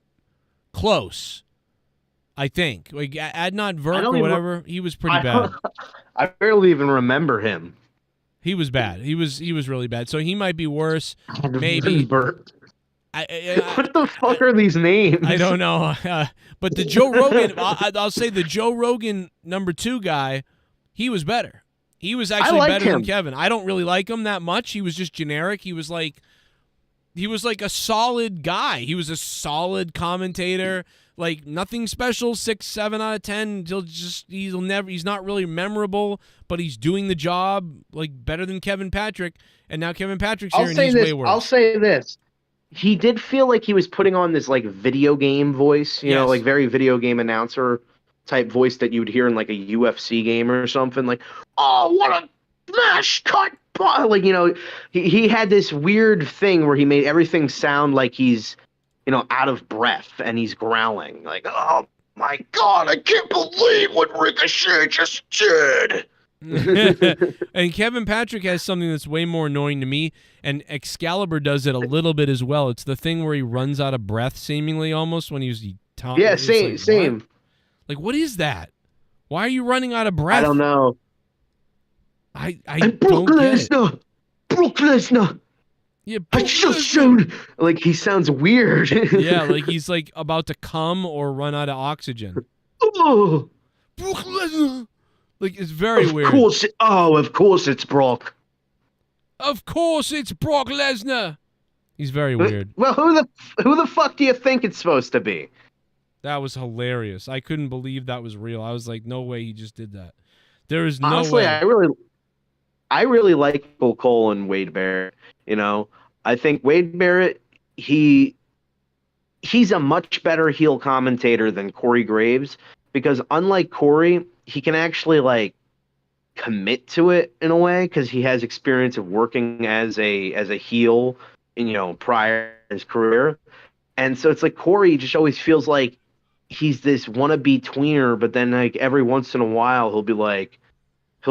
close. I think like Adnan Verk or whatever, he was pretty bad. I barely even remember him. He was bad. He was really bad. So he might be worse. Maybe. What the fuck are these names? I don't know. But the Joe Rogan, I'll say the Joe Rogan #2 guy, he was better. He was actually better than Kevin. I don't really like him that much. He was just generic. He was like a solid guy. He was a solid commentator. Like, nothing special, 6, 7 out of 10. He's not really memorable, but he's doing the job like better than Kevin Patrick. And now Kevin Patrick's here and he's way worse. I'll say this. He did feel like he was putting on this like video game voice, you know, like very video game announcer type voice that you would hear in like a UFC game or something. Like, oh, what a smash cut. Like, you know, he had this weird thing where he made everything sound like he's, you know, out of breath and he's growling like, oh my God, I can't believe what Ricochet just did. And Kevin Patrick has something that's way more annoying to me, and Excalibur does it a little bit as well. It's the thing where he runs out of breath seemingly almost when he's talking. Yeah, same. What? Like, what is that? Why are you running out of breath? I don't know. I don't get it. Brock Lesnar. Yeah, I just showed. Like, he sounds weird. Yeah, like he's like about to come or run out of oxygen. Oh, Brock Lesnar. Like, it's very weird. Of course it's Brock. Of course it's Brock Lesnar. He's very weird. Well, who the fuck do you think it's supposed to be? That was hilarious. I couldn't believe that was real. I was like, no way he just did that. There is no Honestly, way. I really like Cole Cole and Wade Barrett. You know, I think Wade Barrett, he's a much better heel commentator than Corey Graves, because unlike Corey, he can actually like commit to it in a way because he has experience of working as a heel, you know, prior to his career. And so it's like Corey just always feels like he's this wannabe tweener, but then like every once in a while he'll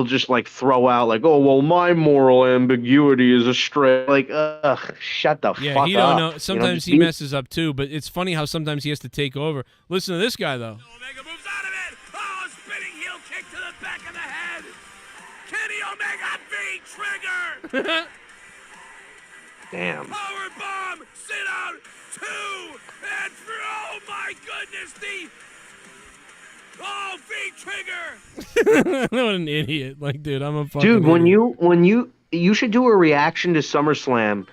just like throw out like, oh well, my moral ambiguity is a stray. Like, shut the fuck up. Yeah, he don't know. Sometimes he messes up too, but it's funny how sometimes he has to take over. Listen to this guy though. Omega moves out of it. Oh, spinning heel kick to the back of the head. Kenny Omega V-trigger. Damn. Power bomb. Sit out 2 and 3. Oh my goodness, V-trigger. What an idiot! Like, dude, I'm a fucking dude. idiot. When you should do a reaction to SummerSlam,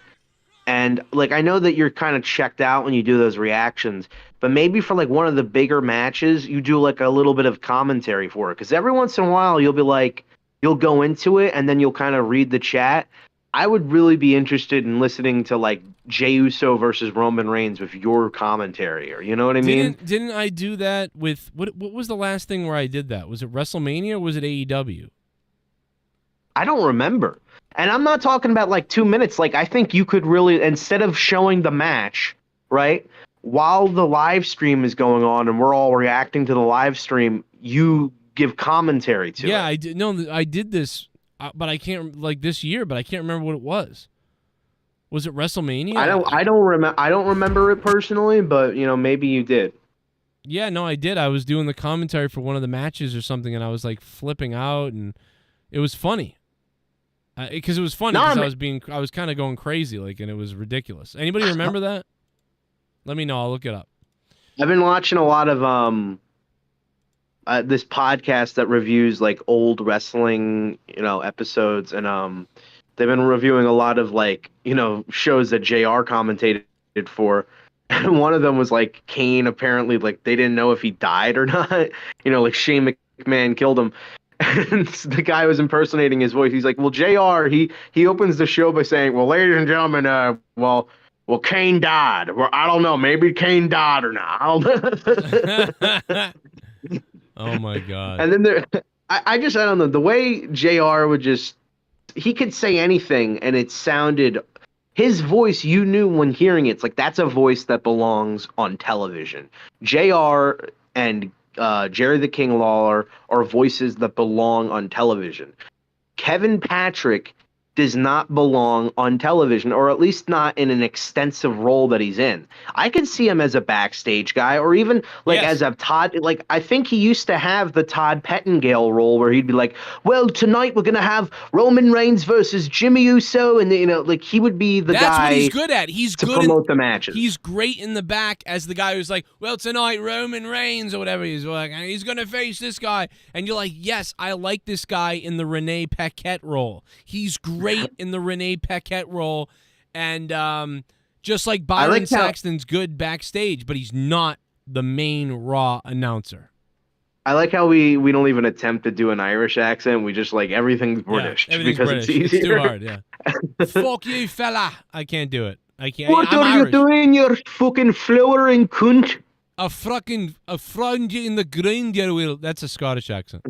And like I know that you're kind of checked out when you do those reactions, but maybe for like one of the bigger matches, you do like a little bit of commentary for it. Because every once in a while, you'll be like, you'll go into it and then you'll kind of read the chat. I would really be interested in listening to like Jey Uso versus Roman Reigns with your commentary, or you know what I mean? Didn't I do that with what was the last thing where I did that? Was it WrestleMania or was it AEW? I don't remember. And I'm not talking about like 2 minutes. Like I think you could really, instead of showing the match, right, while the live stream is going on and we're all reacting to the live stream, you give commentary to it. Yeah, I did. No, I did this, but I can't like this year. But I can't remember what it was. Was it WrestleMania? I don't remember it personally, but you know maybe you did. Yeah, no, I did. I was doing the commentary for one of the matches or something, and I was like flipping out, and it was funny. Because it was funny. Because I was kind of going crazy, like, and it was ridiculous. Anybody remember that? Let me know. I'll look it up. I've been watching a lot of this podcast that reviews like old wrestling, episodes, and they've been reviewing a lot of like shows that JR commentated for. And one of them was like KANE. Apparently, like they didn't know if he died or not. Like Shane McMahon killed him. And the guy was impersonating his voice. He's like, well, JR, he opens the show by saying, well, ladies and gentlemen, well, KANE died. Well, I don't know. Maybe KANE died or not. Oh, my God. And then I don't know. The way JR would he could say anything and it sounded, his voice, you knew when hearing it. It's like, that's a voice that belongs on television. JR and Jerry the King Lawler are voices that belong on television. Kevin Patrick does not belong on television, or at least not in an extensive role that he's in. I could see him as a backstage guy, or even like as a Todd. Like I think he used to have the Todd Pettingale role where he'd be like, "Well, tonight we're gonna have Roman Reigns versus Jimmy Uso," and like he would be the guy. That's what he's good at. He's to good promote the matches. He's great in the back as the guy who's like, "Well, tonight Roman Reigns or whatever he's like, he's gonna face this guy," and you're like, "Yes, I like this guy in the Renee Paquette role. He's great in the Renee Paquette role," and just like Byron Saxton's good backstage, but he's not the main Raw announcer. I like how we don't even attempt to do an Irish accent. We just like everything's British because British. It's easier. It's too hard, yeah. Fuck you, fella. I can't do it. I can't. What I'm are Irish. you doing, you fucking flowering cunt? A friend in the grind, you will. That's a Scottish accent.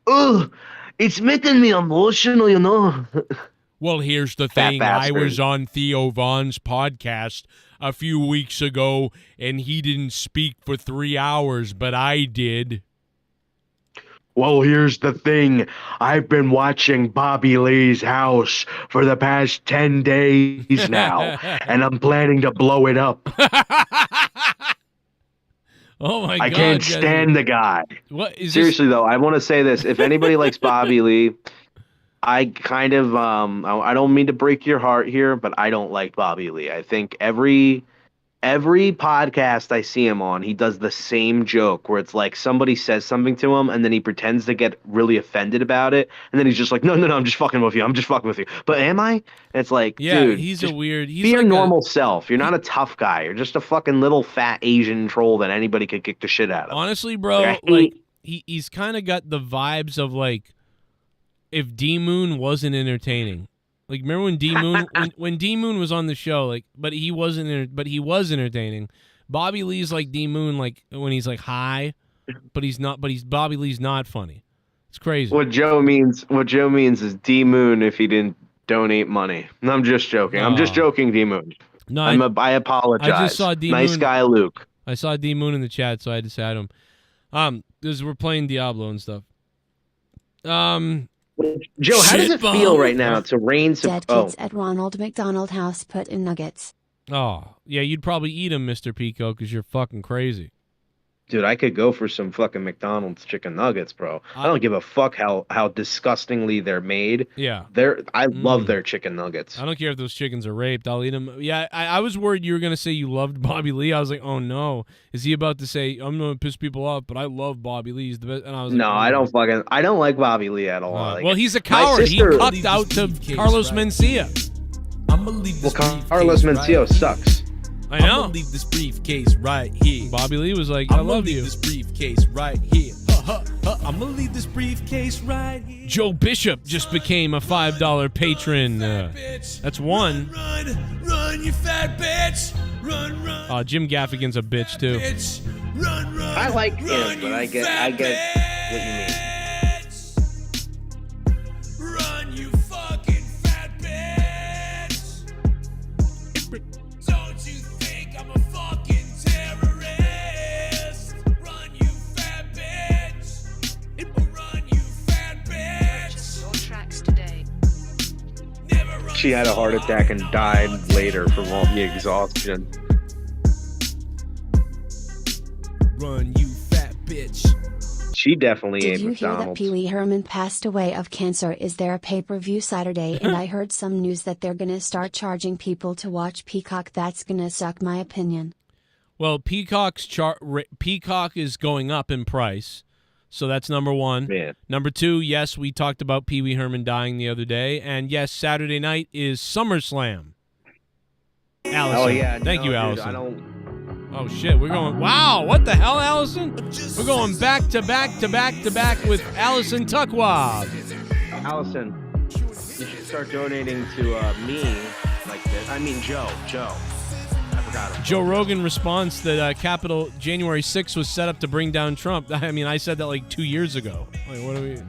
Ugh, it's making me emotional, you know. Well, here's the thing. I was on Theo Vaughn's podcast a few weeks ago, and he didn't speak for 3 hours, but I did. Well, here's the thing. I've been watching Bobby Lee's house for the past 10 days now, and I'm planning to blow it up. Oh, my God. I can't stand the guy. What is Seriously, though, I want to say this. If anybody likes Bobby Lee, I kind of, I don't mean to break your heart here, but I don't like Bobby Lee. I think every podcast I see him on, he does the same joke where it's like somebody says something to him and then he pretends to get really offended about it. And then he's just like, no, I'm just fucking with you. I'm just fucking with you. But am I? It's like, dude, he's a weird, be your normal self. You're not a tough guy. You're just a fucking little fat Asian troll that anybody could kick the shit out of. Honestly, bro, like he's kind of got the vibes of like, if D Moon wasn't entertaining, like remember when D Moon when D Moon was on the show, like, but he was entertaining. Bobby Lee's like D Moon, like when he's like high, but he's not. But Bobby Lee's not funny. It's crazy. What Joe means is D Moon if he didn't donate money. No, I'm just joking. I'm just joking, D Moon. No, I apologize. I just saw D Moon. Nice guy, Luke. I saw D Moon in the chat, so I had to say hi to him. Because we're playing Diablo and stuff. Joe, how does it feel right now to reign? Dead kids at Ronald McDonald House put in nuggets. Oh, yeah, you'd probably eat them, Mr. Pico, because you're fucking crazy. Dude, I could go for some fucking McDonald's chicken nuggets, bro. I don't give a fuck how disgustingly they're made. Yeah. I love their chicken nuggets. I don't care if those chickens are raped. I'll eat them. Yeah, I was worried you were going to say you loved Bobby Lee. I was like, oh, no. Is he about to say, I'm going to piss people off, but I love Bobby Lee. He's the best. And I was like, no, I don't like Bobby Lee at all. Well, he's a coward. He cucked out to Carlos Mencia. I'ma leave Well, this briefcase Carlos Mencia right sucks. I know. I'ma leave this briefcase right here. Bobby Lee was like, I I'ma love leave you. this briefcase right here. I'ma leave this briefcase right here. Joe Bishop just became a $5 patron. That's one. Run, you fat bitch. Run. Jim Gaffigan's a bitch too. Bitch. Run. I like him, but I get what you mean. Run, you fucking fat bitch. Don't you think I'm a fucking terrorist? Run, you fat bitch. Run, you fat bitch. Your tracks today. Never run. She had a heart attack and died later from all the exhaustion. Run, you fat bitch. She definitely Did ate you hear that McDonald's. Pee Wee Herman passed away of cancer? Is there a pay-per-view Saturday? And I heard some news that they're gonna start charging people to watch Peacock. That's gonna suck, my opinion. Well, Peacock is going up in price, so that's number one. Yeah. Number two, yes, we talked about Pee Wee Herman dying the other day, and yes, Saturday night is SummerSlam. Allison. Oh yeah. Thank you, dude, Allison. I don't. Oh shit, we're going. Wow, what the hell, Allison? We're going back to back to back to back with Allison Tuckwab. Allison, you should start donating to me like this. I mean, Joe. I forgot him. Joe Rogan responds that Capitol January 6th was set up to bring down Trump. I mean, I said that like 2 years ago. Like, what are we?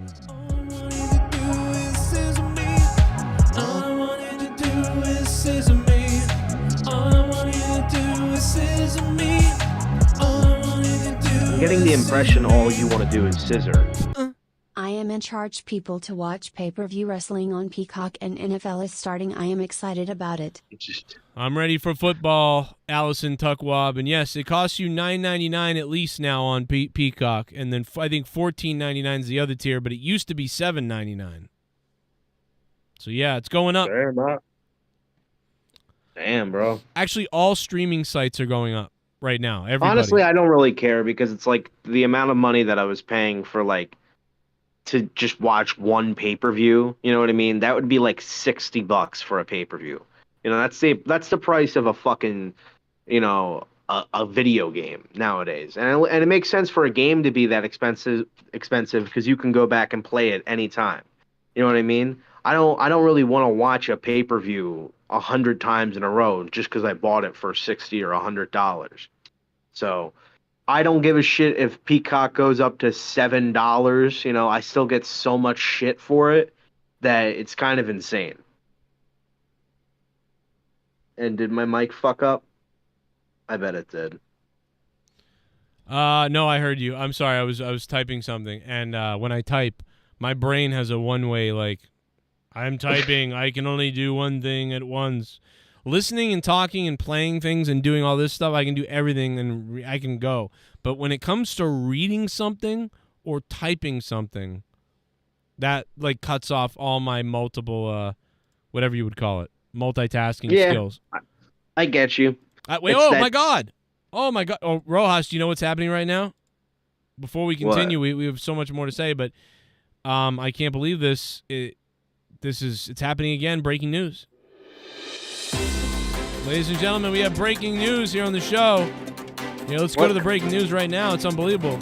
I'm getting the impression all you want to do is scissor. I am in charge people to watch pay-per-view wrestling on Peacock, and NFL is starting. I am excited about it. I'm ready for football, Allison Tuckwab, and yes, it costs you $9.99 at least now on Peacock, and then I think $14.99 is the other tier, but it used to be $7.99. So yeah, it's going up. Fair enough. Damn, bro. Actually, all streaming sites are going up right now. Everybody. Honestly, I don't really care because it's like the amount of money that I was paying for like to just watch one pay-per-view, you know what I mean? That would be like $60 for a pay-per-view. You know, that's the price of a fucking, you know, a video game nowadays. And it makes sense for a game to be that expensive because you can go back and play it anytime. You know what I mean? I don't really want to watch a pay-per-view 100 times in a row just because I bought it for $60 or $100. So I don't give a shit if Peacock goes up to $7. You know, I still get so much shit for it that it's kind of insane. And did my mic fuck up? I bet it did. No, I heard you. I'm sorry. I was typing something, and when I type, my brain has a one-way like. I'm typing. I can only do one thing at once. Listening and talking and playing things and doing all this stuff, I can do everything and I can go. But when it comes to reading something or typing something, that like cuts off all my multiple, whatever you would call it, multitasking skills. I get you. Wait, my God. Oh, my God. Oh, Rojas, do you know what's happening right now? Before we continue, we have so much more to say, but I can't believe this. It's happening again. Breaking news. Ladies and gentlemen, we have breaking news here on the show. Yeah, let's go to the breaking news right now. It's unbelievable.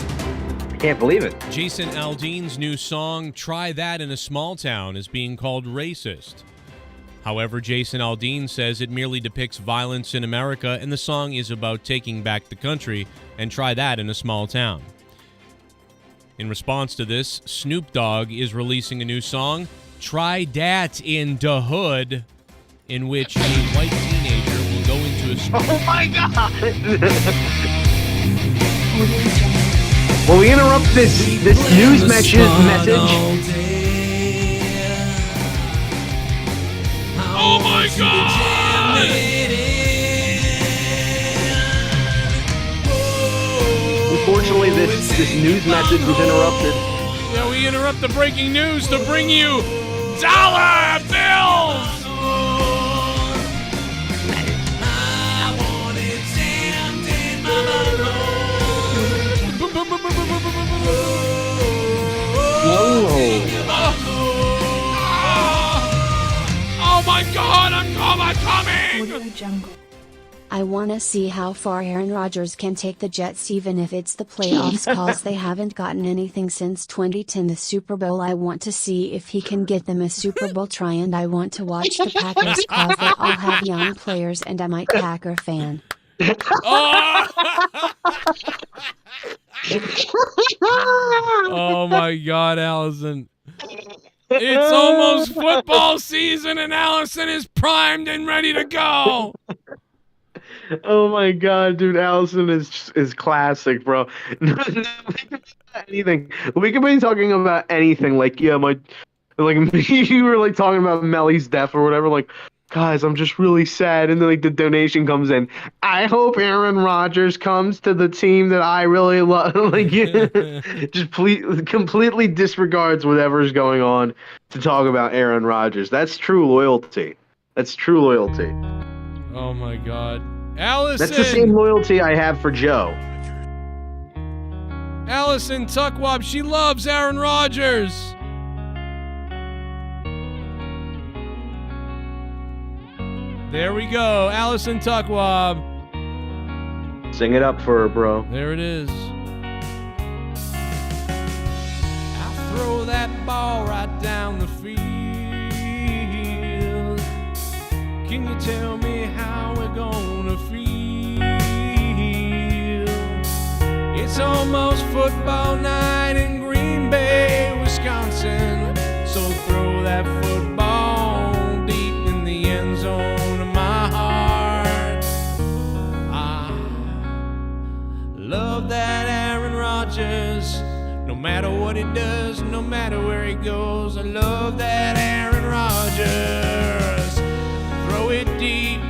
I can't believe it. Jason Aldean's new song, Try That in a Small Town, is being called racist. However, Jason Aldean says it merely depicts violence in America, and the song is about taking back the country, and try that in a small town. In response to this, Snoop Dogg is releasing a new song, Try Dat in da Hood, in which a white teenager will go into a school. Oh my God! Will we interrupt this news message? Oh my God! Unfortunately, this news message was interrupted. Yeah, we interrupt the breaking news to bring you dollar bills! Oh my God! Oh my God! I wanna see how far Aaron Rodgers can take the Jets even if it's the playoffs cause they haven't gotten anything since 2010 the Super Bowl. I want to see if he can get them a Super Bowl try and I want to watch the Packers cause they all have young players and I'm a Packer fan. Oh my God, Allison. It's almost football season and Allison is primed and ready to go. Oh my God, dude, Allison is classic, bro. Anything. We could be talking about anything. Like, yeah, you were like talking about Melly's death or whatever. Like, guys, I'm just really sad. And then like the donation comes in. I hope Aaron Rodgers comes to the team that I really love. Like, just completely disregards whatever's going on to talk about Aaron Rodgers. That's true loyalty. That's true loyalty. Oh my God. Allison! That's the same loyalty I have for Joe. Allison Tuckwab, she loves Aaron Rodgers. There we go, Allison Tuckwab. Sing it up for her, bro. There it is. I throw that ball right down the field. Can you tell me how we're gonna feel? It's almost football night in Green Bay, Wisconsin. So throw that football deep in the end zone of my heart. I love that Aaron Rodgers. No matter what he does, no matter where he goes, I love that Aaron Rodgers. Throw it deep,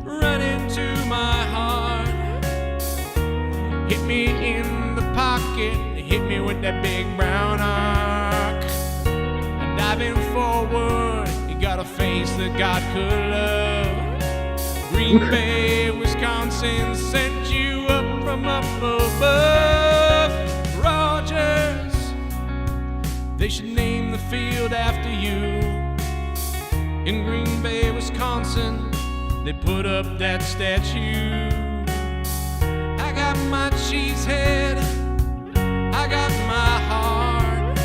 run into my heart. Hit me in the pocket, hit me with that big brown arc. Diving forward, you got a face that God could love. Green Bay, Wisconsin sent you up from up above. Rodgers, they should name the field after you. In Green Bay, Wisconsin, they put up that statue. I got my cheese head, I got my heart.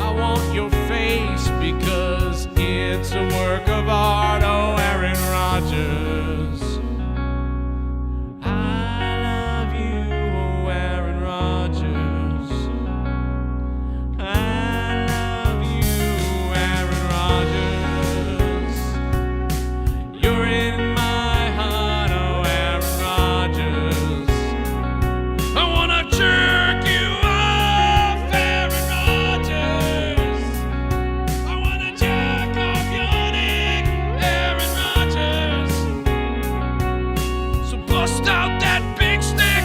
I want your face because it's a work of art. Oh, Aaron Rodgers, I love you, oh, Aaron Rodgers. I love you, Aaron Rodgers. You're in my heart, oh, Aaron Rodgers. I wanna jerk you off, Aaron Rodgers. I wanna jerk off your dick, Aaron Rodgers. So bust out that big stick,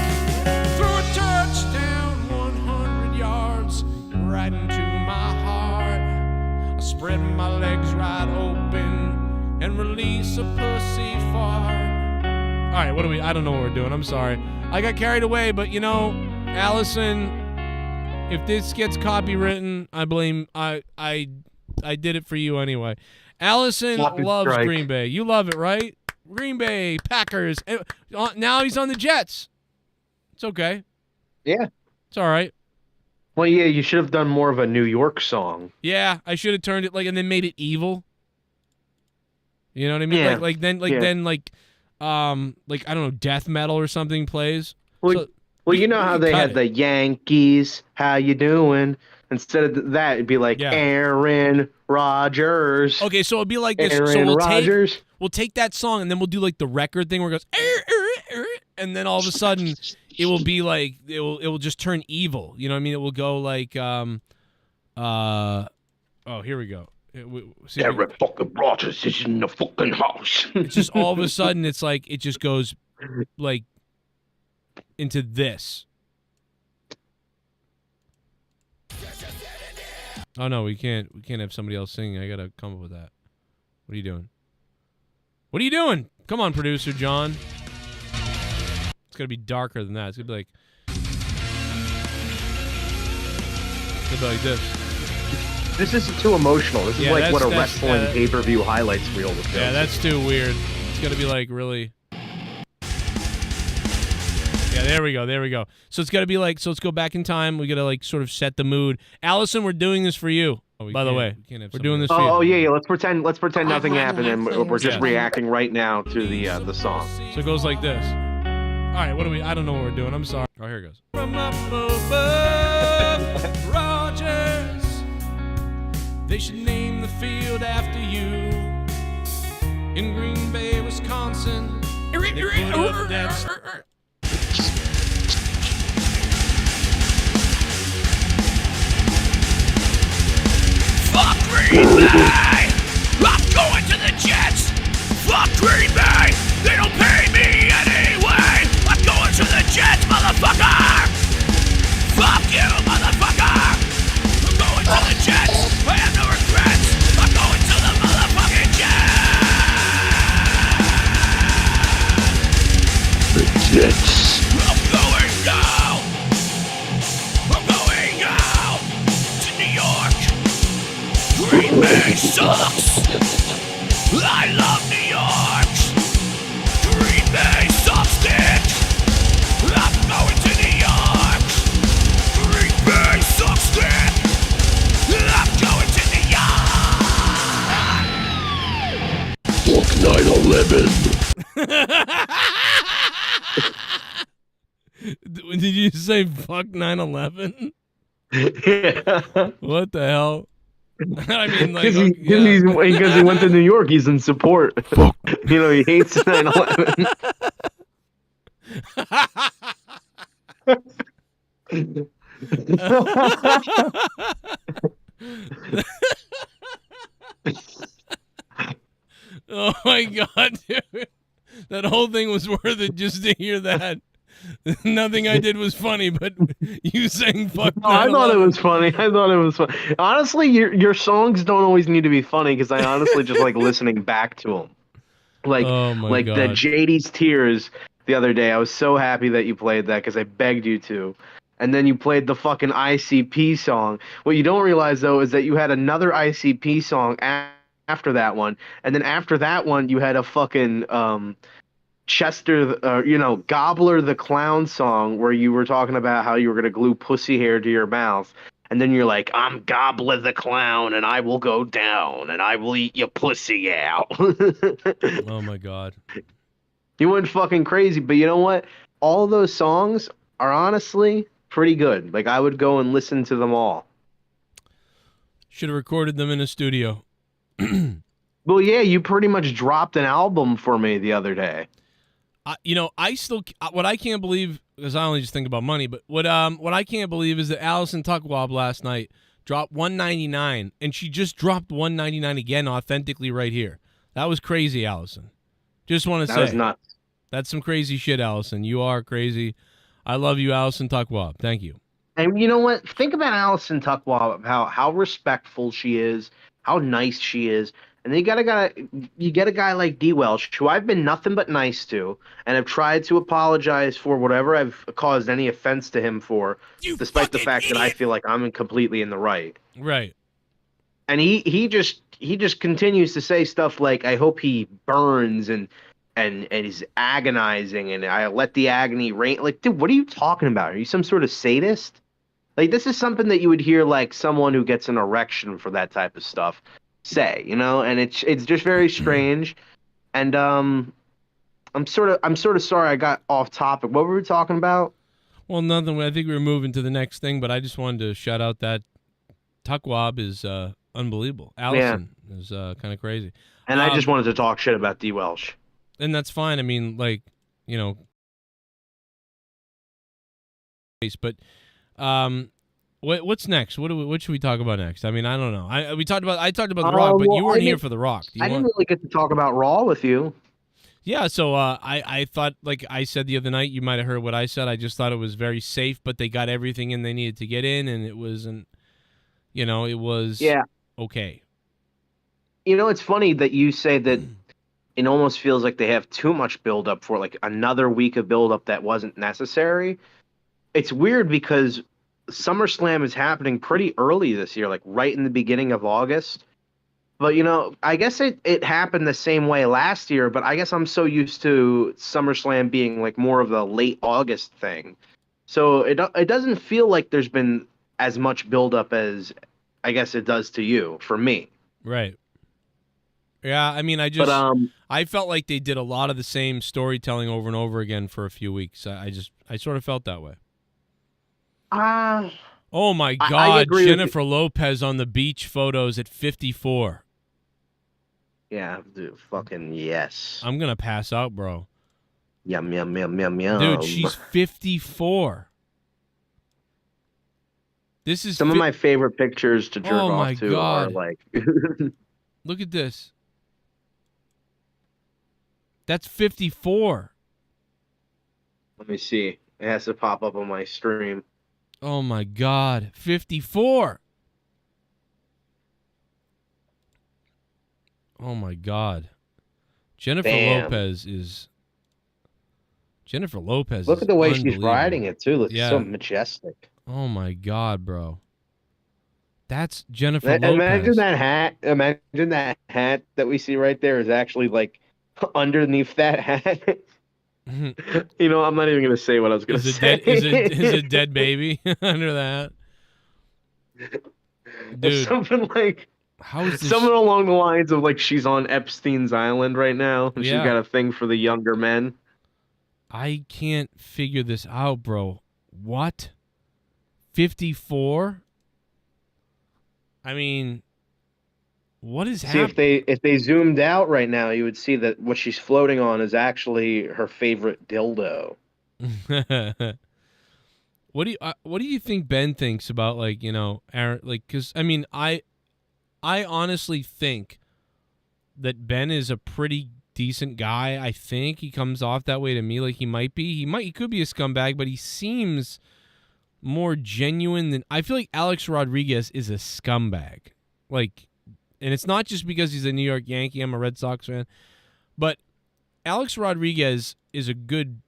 throw a touchdown 100 yards right into my heart. I spread my legs right open and release a pussy fart. All right, I don't know what we're doing. I'm sorry. I got carried away, but you know, Allison, if this gets copywritten, I blame I did it for you anyway. Allison Copy loves strike. Green Bay. You love it, right? Green Bay, Packers. Now he's on the Jets. It's okay. Yeah. It's all right. Well, yeah, you should have done more of a New York song. Yeah, I should have turned it and then made it evil. You know what I mean? Yeah. Then I don't know, death metal or something plays. Well, you know how they cut had it. the Yankees, how you doing? Instead of that, it'd be like Aaron Rodgers. Okay, so it'd be like this. Aaron So Rodgers. we'll take that song and then we'll do like the record thing where it goes, and then all of a sudden it will be like it will just turn evil. You know what I mean? It will go like oh, here we go. Aaron fucking Rodgers is in the fucking house. It's just all of a sudden it's like it just goes like into this. Oh no, we can't have somebody else singing. I gotta come up with that. What are you doing? What are you doing? Come on, producer John. It's gonna be darker than that. It's gonna be like this. This is too emotional. This is Yeah, like what a that's- wrestling pay-per-view highlights reel would do. Yeah, that's too weird. It's got to be like really. Yeah, there we go. There we go. So it's got to be like, so let's go back in time. We got to like sort of set the mood. Allison, we're doing this for you. By the way, we're doing this for you. Oh yeah. Let's pretend nothing happened, and we're just Yeah. reacting right now to the song. So it goes like this. All right, what do we? I don't know what we're doing. I'm sorry. Oh, here it goes. From up above, Rogers. They should name the field after you. In Green Bay, Wisconsin. They put up that Fuck Green Bay! I'm going to the Jets! Fuck Green Bay! They don't pay me anyway! I'm going to the Jets, motherfucker! Fuck you, motherfucker! I'm going to the Jets! I have no regrets! I'm going to the motherfucking Jets! The Jets! I'm going now! I'm going now! To New York! Green Bay sucks! I love New York! Green Bay sucks dick! I'm going to New York! Green Bay sucks dick! I'm going to New York! Fuck 9/11! Did you say fuck 9/11? Yeah. What the hell? I mean, like, Because he went to New York, he's in support. You know, he hates 9/11. Oh my god, dude. That whole thing was worth it just to hear that. Nothing I did was funny, but you saying fuck. No, I thought it was funny. Honestly, your songs don't always need to be funny because I honestly just like listening back to them. Like, the JD's Tears the other day. I was so happy that you played that because I begged you to. And then you played the fucking ICP song. What you don't realize, though, is that you had another ICP song after that one. And then after that one, you had a fucking Chester, Gobbler the Clown song where you were talking about how you were going to glue pussy hair to your mouth. And then you're like, I'm Gobbler the Clown, and I will go down, and I will eat your pussy out. Oh, my God. You went fucking crazy. But you know what? All those songs are honestly pretty good. Like, I would go and listen to them all. Should have recorded them in a studio. Well, yeah, you pretty much dropped an album for me the other day. I still, what I can't believe, because I only just think about money, but what I can't believe is that Allison Tuckwab last night dropped $199, and she just dropped $199 again authentically right here. That was crazy, Allison. Just want to say. That was nuts. That's some crazy shit, Allison. You are crazy. I love you, Allison Tuckwab. Thank you. And you know what? Think about Allison Tuckwab, how respectful she is, how nice she is. And then you get a guy like D. Welsh, who I've been nothing but nice to, and have tried to apologize for whatever I've caused any offense to him for, despite the fact that I feel like I'm completely in the right. Right. And he just continues to say stuff like, I hope he burns and is agonizing, and I let the agony rain. Like, dude, what are you talking about? Are you some sort of sadist? Like, this is something that you would hear like someone who gets an erection for that type of stuff say, and it's just very strange. And I'm sort of sorry I got off topic. What were we talking about? Well, nothing. I think we were moving to the next thing, but I just wanted to shout out that Tuckwab is unbelievable. Allison is kind of crazy. And I just wanted to talk shit about D. Welsh. And that's fine. I mean, like, but what's next? What should we talk about next? I mean, I don't know. I talked about The Rock, but you weren't here for The Rock. I didn't really get to talk about Raw with you. Yeah, so I thought, like I said the other night, you might have heard what I said. I just thought it was very safe, but they got everything in they needed to get in, and it wasn't, it was okay. It's funny that you say that it almost feels like they have too much build-up for like another week of build-up that wasn't necessary. It's weird because SummerSlam is happening pretty early this year, like right in the beginning of August. But I guess it happened the same way last year, but I guess I'm so used to SummerSlam being like more of the late August thing. So it doesn't feel like there's been as much buildup as I guess it does to you for me. Right. Yeah, I mean, I felt like they did a lot of the same storytelling over and over again for a few weeks. I sort of felt that way. Oh my God, I agree Jennifer Lopez on the beach photos at 54. Yeah, dude, fucking yes. I'm gonna pass out, bro. Yum yum yum yum yum. Dude, she's 54. This is some of my favorite pictures to jerk off to God. are like. Look at this. That's 54. Let me see. It has to pop up on my stream. Oh my God, 54. Oh my God. Jennifer Lopez is. Look at the way she's riding it too. Looks so majestic. Oh my God, bro. That's Jennifer Imagine Lopez. that hat. Imagine that hat that we see right there is actually like underneath that hat. I'm not even gonna say what I was gonna say. Is a dead baby under that? Dude, something like how is this? Something along the lines of like she's on Epstein's island right now, and she's Yeah. got a thing for the younger men. I can't figure this out, bro. What? 54? I mean, what is See, happening? if they zoomed out right now, you would see that what she's floating on is actually her favorite dildo. What do you think Ben thinks about Aaron? Because I mean, I honestly think that Ben is a pretty decent guy. I think he comes off that way to me. Like he might be. He could be a scumbag, but he seems more genuine than I feel like Alex Rodriguez is a scumbag. And it's not just because he's a New York Yankee. I'm a Red Sox fan, but Alex Rodriguez is a good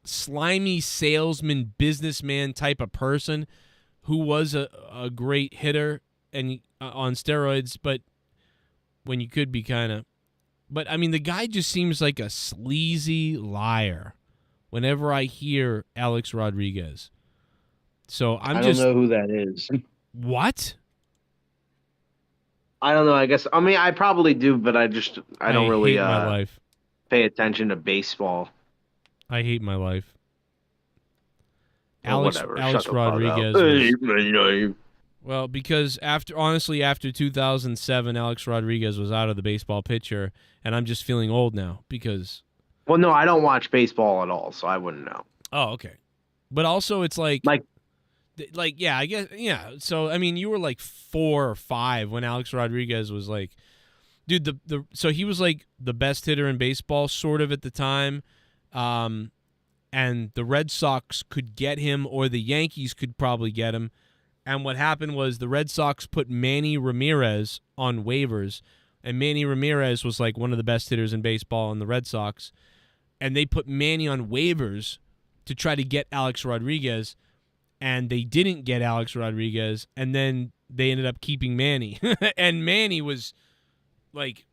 slimy salesman, businessman type of person who was a great hitter and on steroids, but when you could be kind of. But, I mean, the guy just seems like a sleazy liar whenever I hear Alex Rodriguez. So I don't know who that is. What? I don't know. I probably do, but I don't really hate my life. pay attention to baseball. I hate my life. Well, Alex whatever. Shut the fuck Rodriguez. up. Well, because after 2007, Alex Rodriguez was out of the baseball picture, and I'm just feeling old now because. Well, no, I don't watch baseball at all, so I wouldn't know. Oh, okay. But also, it's yeah, I guess, yeah. So I mean, you were like 4 or 5 when Alex Rodriguez was like, dude. So he was like the best hitter in baseball, sort of at the time, and the Red Sox could get him, or the Yankees could probably get him. And what happened was the Red Sox put Manny Ramirez on waivers, and Manny Ramirez was like one of the best hitters in baseball in the Red Sox, and they put Manny on waivers to try to get Alex Rodriguez, and they didn't get Alex Rodriguez, and then they ended up keeping Manny. And Manny was like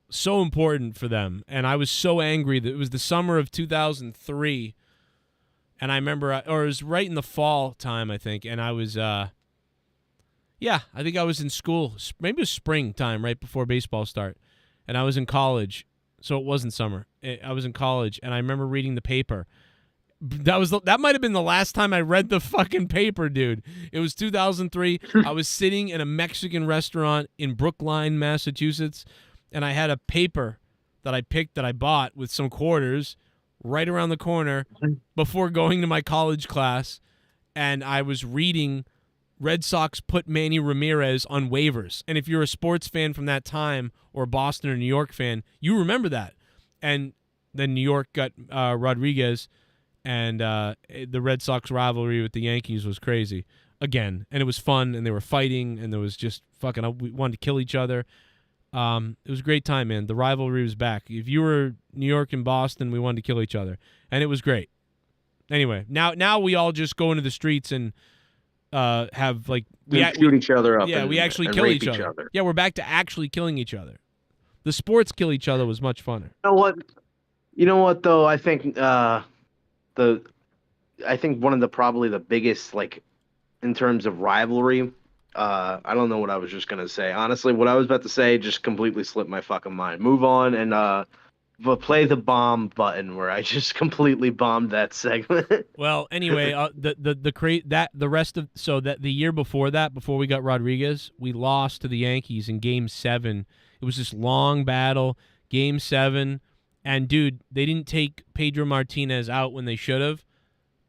so important for them, and I was so angry that it was the summer of 2003, and I remember, or it was right in the fall time, I think, and I was, I think I was in school. Maybe it was springtime, right before baseball start, and I was in college, so it wasn't summer. I was in college, and I remember reading the paper. That might have been the last time I read the fucking paper, dude. It was 2003. I was sitting in a Mexican restaurant in Brookline, Massachusetts, and I had a paper that I bought with some quarters right around the corner before going to my college class, and I was reading Red Sox put Manny Ramirez on waivers. And if you're a sports fan from that time, or a Boston or New York fan, you remember that. And then New York got Rodriguez, and the Red Sox rivalry with the Yankees was crazy again. And it was fun, and they were fighting, and there was just fucking, we wanted to kill each other. It was a great time, man. The rivalry was back. If you were New York and Boston, we wanted to kill each other, and it was great. Anyway, now we all just go into the streets and have like shoot each other up. Yeah, and, we actually and kill rape each other. Yeah, we're back to actually killing each other. The sports kill each other was much funner. You know what? You know what though? I think I think one of the probably the biggest like in terms of rivalry. I don't know what I was just gonna say. Honestly, what I was about to say just completely slipped my fucking mind. Move on and but play the bomb button where I just completely bombed that segment. Well, anyway, the rest of that the year before that, before we got Rodriguez, we lost to the Yankees in Game 7. It was this long battle, Game 7, and dude, they didn't take Pedro Martinez out when they should have,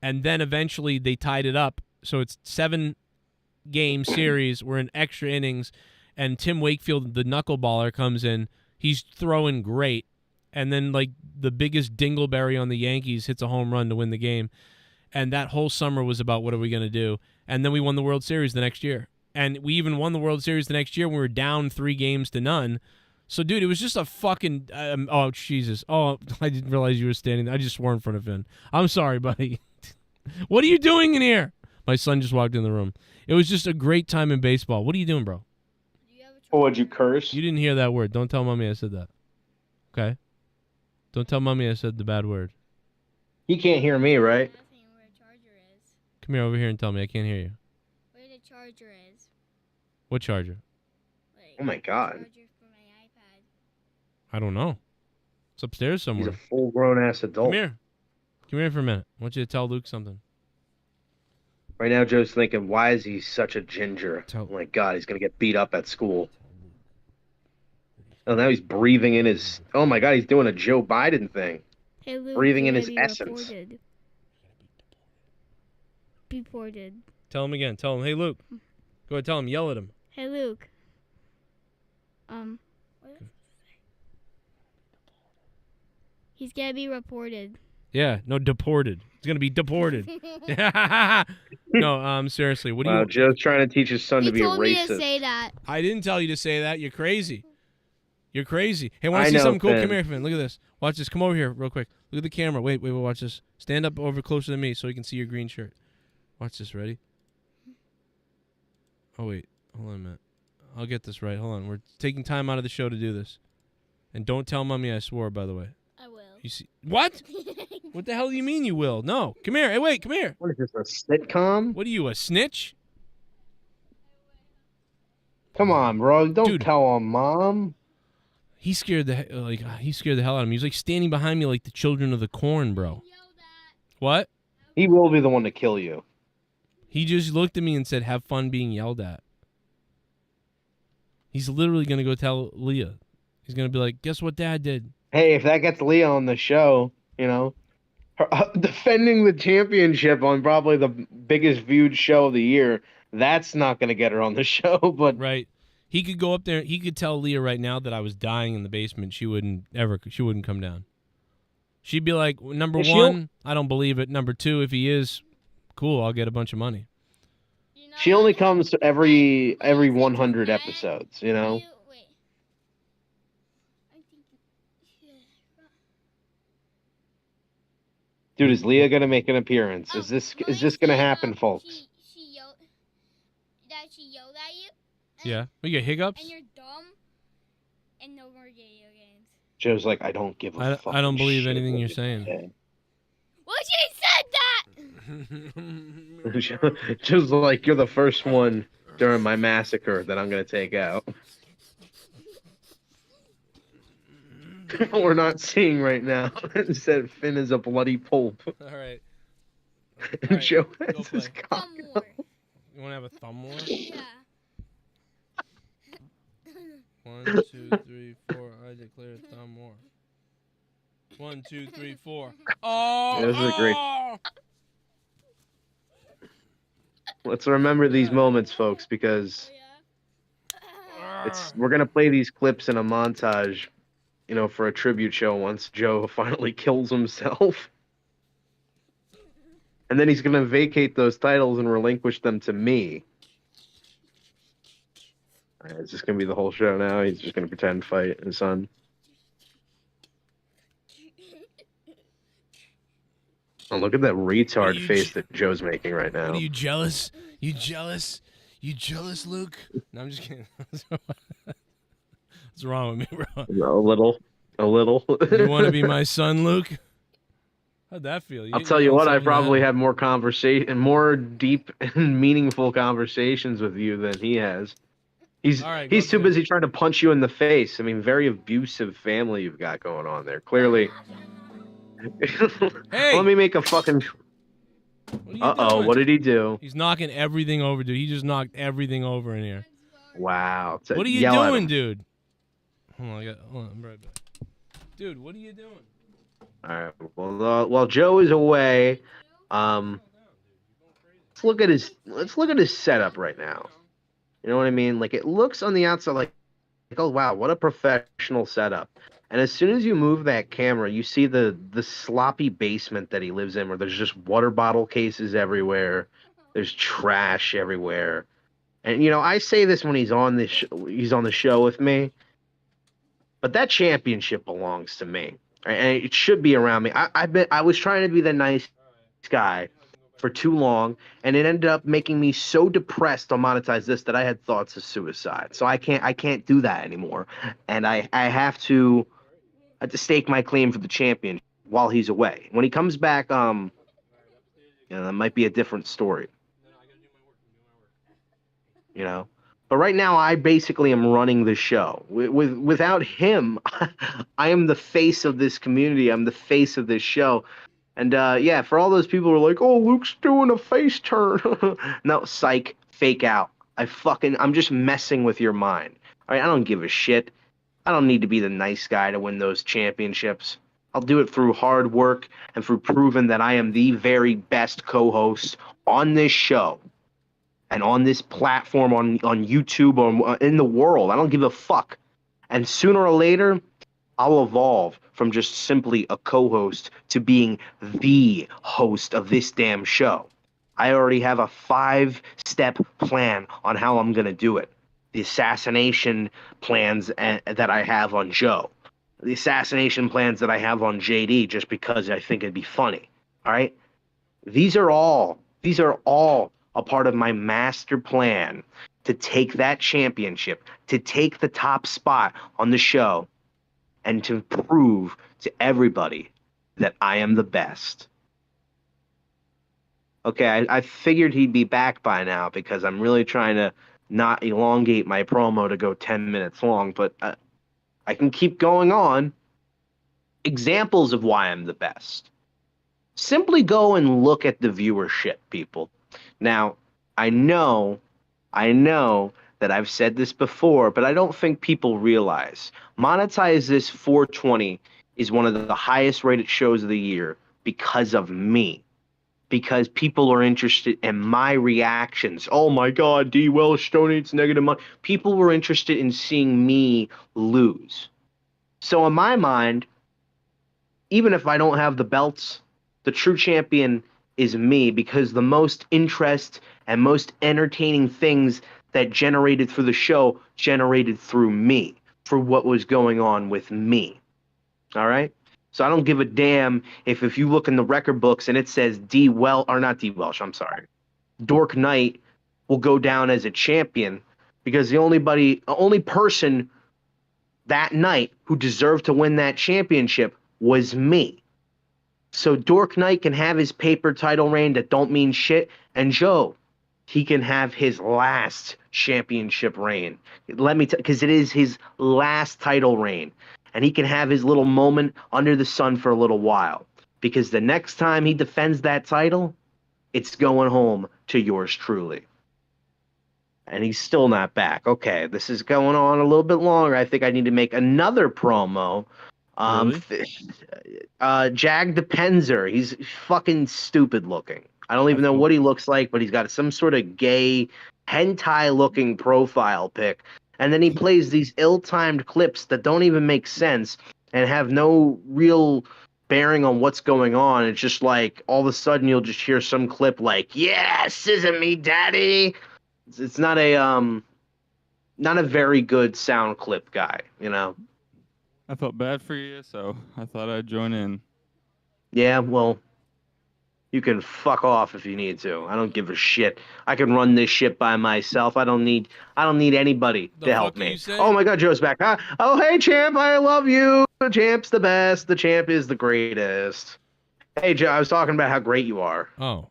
and then eventually they tied it up. So it's 7-game series. We're in extra innings, and Tim Wakefield, the knuckleballer, comes in. He's throwing great. And then, like, the biggest dingleberry on the Yankees hits a home run to win the game. And that whole summer was about what are we going to do. And then we won the World Series the next year. And we even won the World Series the next year when we were down 3-0. So, dude, it was just a fucking oh, Jesus. Oh, I didn't realize you were standing there. I just swore in front of Finn. I'm sorry, buddy. What are you doing in here? My son just walked in the room. It was just a great time in baseball. What are you doing, bro? Oh, would you curse? You didn't hear that word. Don't tell Mommy I said that. Okay? Don't tell Mommy I said the bad word. He can't hear me, right? Where the charger is. Come here over here and tell me. I can't hear you. Where the charger is. What charger? Like, Oh my God. Charger for my iPad. I don't know. It's upstairs He's somewhere. a full-grown ass adult. Come here. Come here for a minute. I want you to tell Luke something. Right now, Joe's thinking, why is he such a ginger? Oh my God, he's gonna get beat up at school. Oh, now he's breathing in his. Oh my God, he's doing a Joe Biden thing. Hey, Luke, breathing in you're his gonna be essence. reported. Reported. Tell him again. Tell him, hey, Luke. Go ahead, tell him. Yell at him. Hey, Luke. What? He's gonna be reported. Yeah, no, deported. He's going to be deported. No, seriously. What do you... Joe's trying to teach his son to be a racist. He told me to say that. I didn't tell you to say that. You're crazy. You're crazy. Hey, want I to see know, something cool? Finn. Come here, Finn. Look at this. Watch this. Come over here real quick. Look at the camera. Wait, watch this. Stand up over closer to me so you can see your green shirt. Watch this. Ready? Oh, wait. Hold on a minute. I'll get this right. Hold on. We're taking time out of the show to do this. And don't tell Mommy I swore, by the way. I will. You see... What? What the hell do you mean you will? No. Come here. Hey, wait. Come here. What is this, a sitcom? What are you, a snitch? Come on, bro. Don't Dude. tell him, Mom. He scared the hell out of me. He was like standing behind me like the children of the corn, bro. What? He will be the one to kill you. He just looked at me and said, "Have fun being yelled at." He's literally gonna go tell Leah. He's gonna be like, "Guess what Dad did?" Hey, if that gets Leah on the show, you know, her, defending the championship on probably the biggest viewed show of the year, that's not going to get her on the show. But right, he could go up there. He could tell Leah right now that I was dying in the basement. She wouldn't come down. She'd be like, number one, I don't believe it. Number two, if he is, cool, I'll get a bunch of money. She only comes to every 100 episodes, you know. Dude, is Leah gonna make an appearance? Is this gonna happen, folks? She yelled at you. Yeah, we get hiccups. And you're dumb. And no more video games. Joe's like, I don't give a fuck. I don't believe shit anything what you're you saying. say. Well, she said that. Joe's like, you're the first one during my massacre that I'm gonna take out. We're not seeing right now. It said Finn is a bloody pulp. All right. And Joe has his cock. Thumb war. You want to have a thumb war? Yeah. 1, 2, 3, 4. I declare thumb war. 1, 2, 3, 4. Oh! Yeah, this is a great. Let's remember these moments, folks, because we're gonna play these clips in a montage, you know, for a tribute show once Joe finally kills himself. And then he's gonna vacate those titles and relinquish them to me. It's just gonna be the whole show now. He's just gonna pretend to fight his son. Oh, look at that retard you face that Joe's making right now. What are you jealous? You jealous? You jealous, Luke? No, I'm just kidding. What's wrong with me, bro? A little. You want to be my son, Luke? How'd that feel? I'll tell you what, I probably had more deep and meaningful conversations with you than he has. He's too busy trying to punch you in the face. I mean, very abusive family you've got going on there. Clearly. Hey! Let me make a fucking. Uh-oh, what did he do? He's knocking everything over, dude. He just knocked everything over in here. Wow. What are you doing, dude? Hold on, hold on, I'm right back. Dude, what are you doing? All right. Well, while Joe is away, let's look at his setup right now. You know what I mean? Like, it looks on the outside like, oh wow, what a professional setup. And as soon as you move that camera, you see the sloppy basement that he lives in, where there's just water bottle cases everywhere, there's trash everywhere. And you know, I say this when he's on the show with me, but that championship belongs to me, and it should be around me. I was trying to be the nice guy for too long, and it ended up making me so depressed on Monetize This that I had thoughts of suicide. So I can't do that anymore, and I have to stake my claim for the champion while he's away. When he comes back, that might be a different story. You know, but right now I basically am running the show. Without him, I am the face of this community. I'm the face of this show. And yeah, for all those people who are like, oh, Luke's doing a face turn. No, psych, fake out. I'm just messing with your mind. All right, I don't give a shit. I don't need to be the nice guy to win those championships. I'll do it through hard work and through proving that I am the very best co-host on this show and on this platform, on YouTube, or in the world. I don't give a fuck. And sooner or later, I'll evolve from just simply a co-host to being the host of this damn show. I already have a 5-step plan on how I'm going to do it. The assassination plans that I have on Joe. The assassination plans that I have on JD, just because I think it'd be funny. All right? These are all a part of my master plan to take that championship, to take the top spot on the show, and to prove to everybody that I am the best. Okay, I figured he'd be back by now because I'm really trying to not elongate my promo to go 10 minutes long, but I can keep going on. Examples of why I'm the best. Simply go and look at the viewership, people. Now, I know that I've said this before, but I don't think people realize Monetize This 420 is one of the highest rated shows of the year because of me. Because people are interested in my reactions. Oh my God, D. Welsh donates negative money. People were interested in seeing me lose. So in my mind, even if I don't have the belts, the true champion is me, because the most interest and most entertaining things that generated through the show generated through me, for what was going on with me. All right? So I don't give a damn if you look in the record books and it says Dork Knight will go down as a champion, because the only person that night who deserved to win that championship was me. So Dork Knight can have his paper title reign that don't mean shit, and Joe, he can have his last championship reign. Because it is his last title reign. And he can have his little moment under the sun for a little while. Because the next time he defends that title, it's going home to yours truly. And he's still not back. Okay, this is going on a little bit longer. I think I need to make another promo. Really? Jag Depenzer, he's fucking stupid looking. I don't even know what he looks like, but he's got some sort of gay, hentai-looking profile pic. And then he plays these ill-timed clips that don't even make sense and have no real bearing on what's going on. It's just like, all of a sudden you'll just hear some clip like, yeah, scissor me, daddy. It's not a very good sound clip guy, you know? I felt bad for you, so I thought I'd join in. Yeah, well, You can fuck off if you need to. I don't give a shit. I can run this shit by myself. I don't need anybody The to help fuck are you me. saying? Oh my God, Joe's back. Huh? Oh hey champ, I love you. The champ's the best. The champ is the greatest. Hey Joe, I was talking about how great you are. Oh.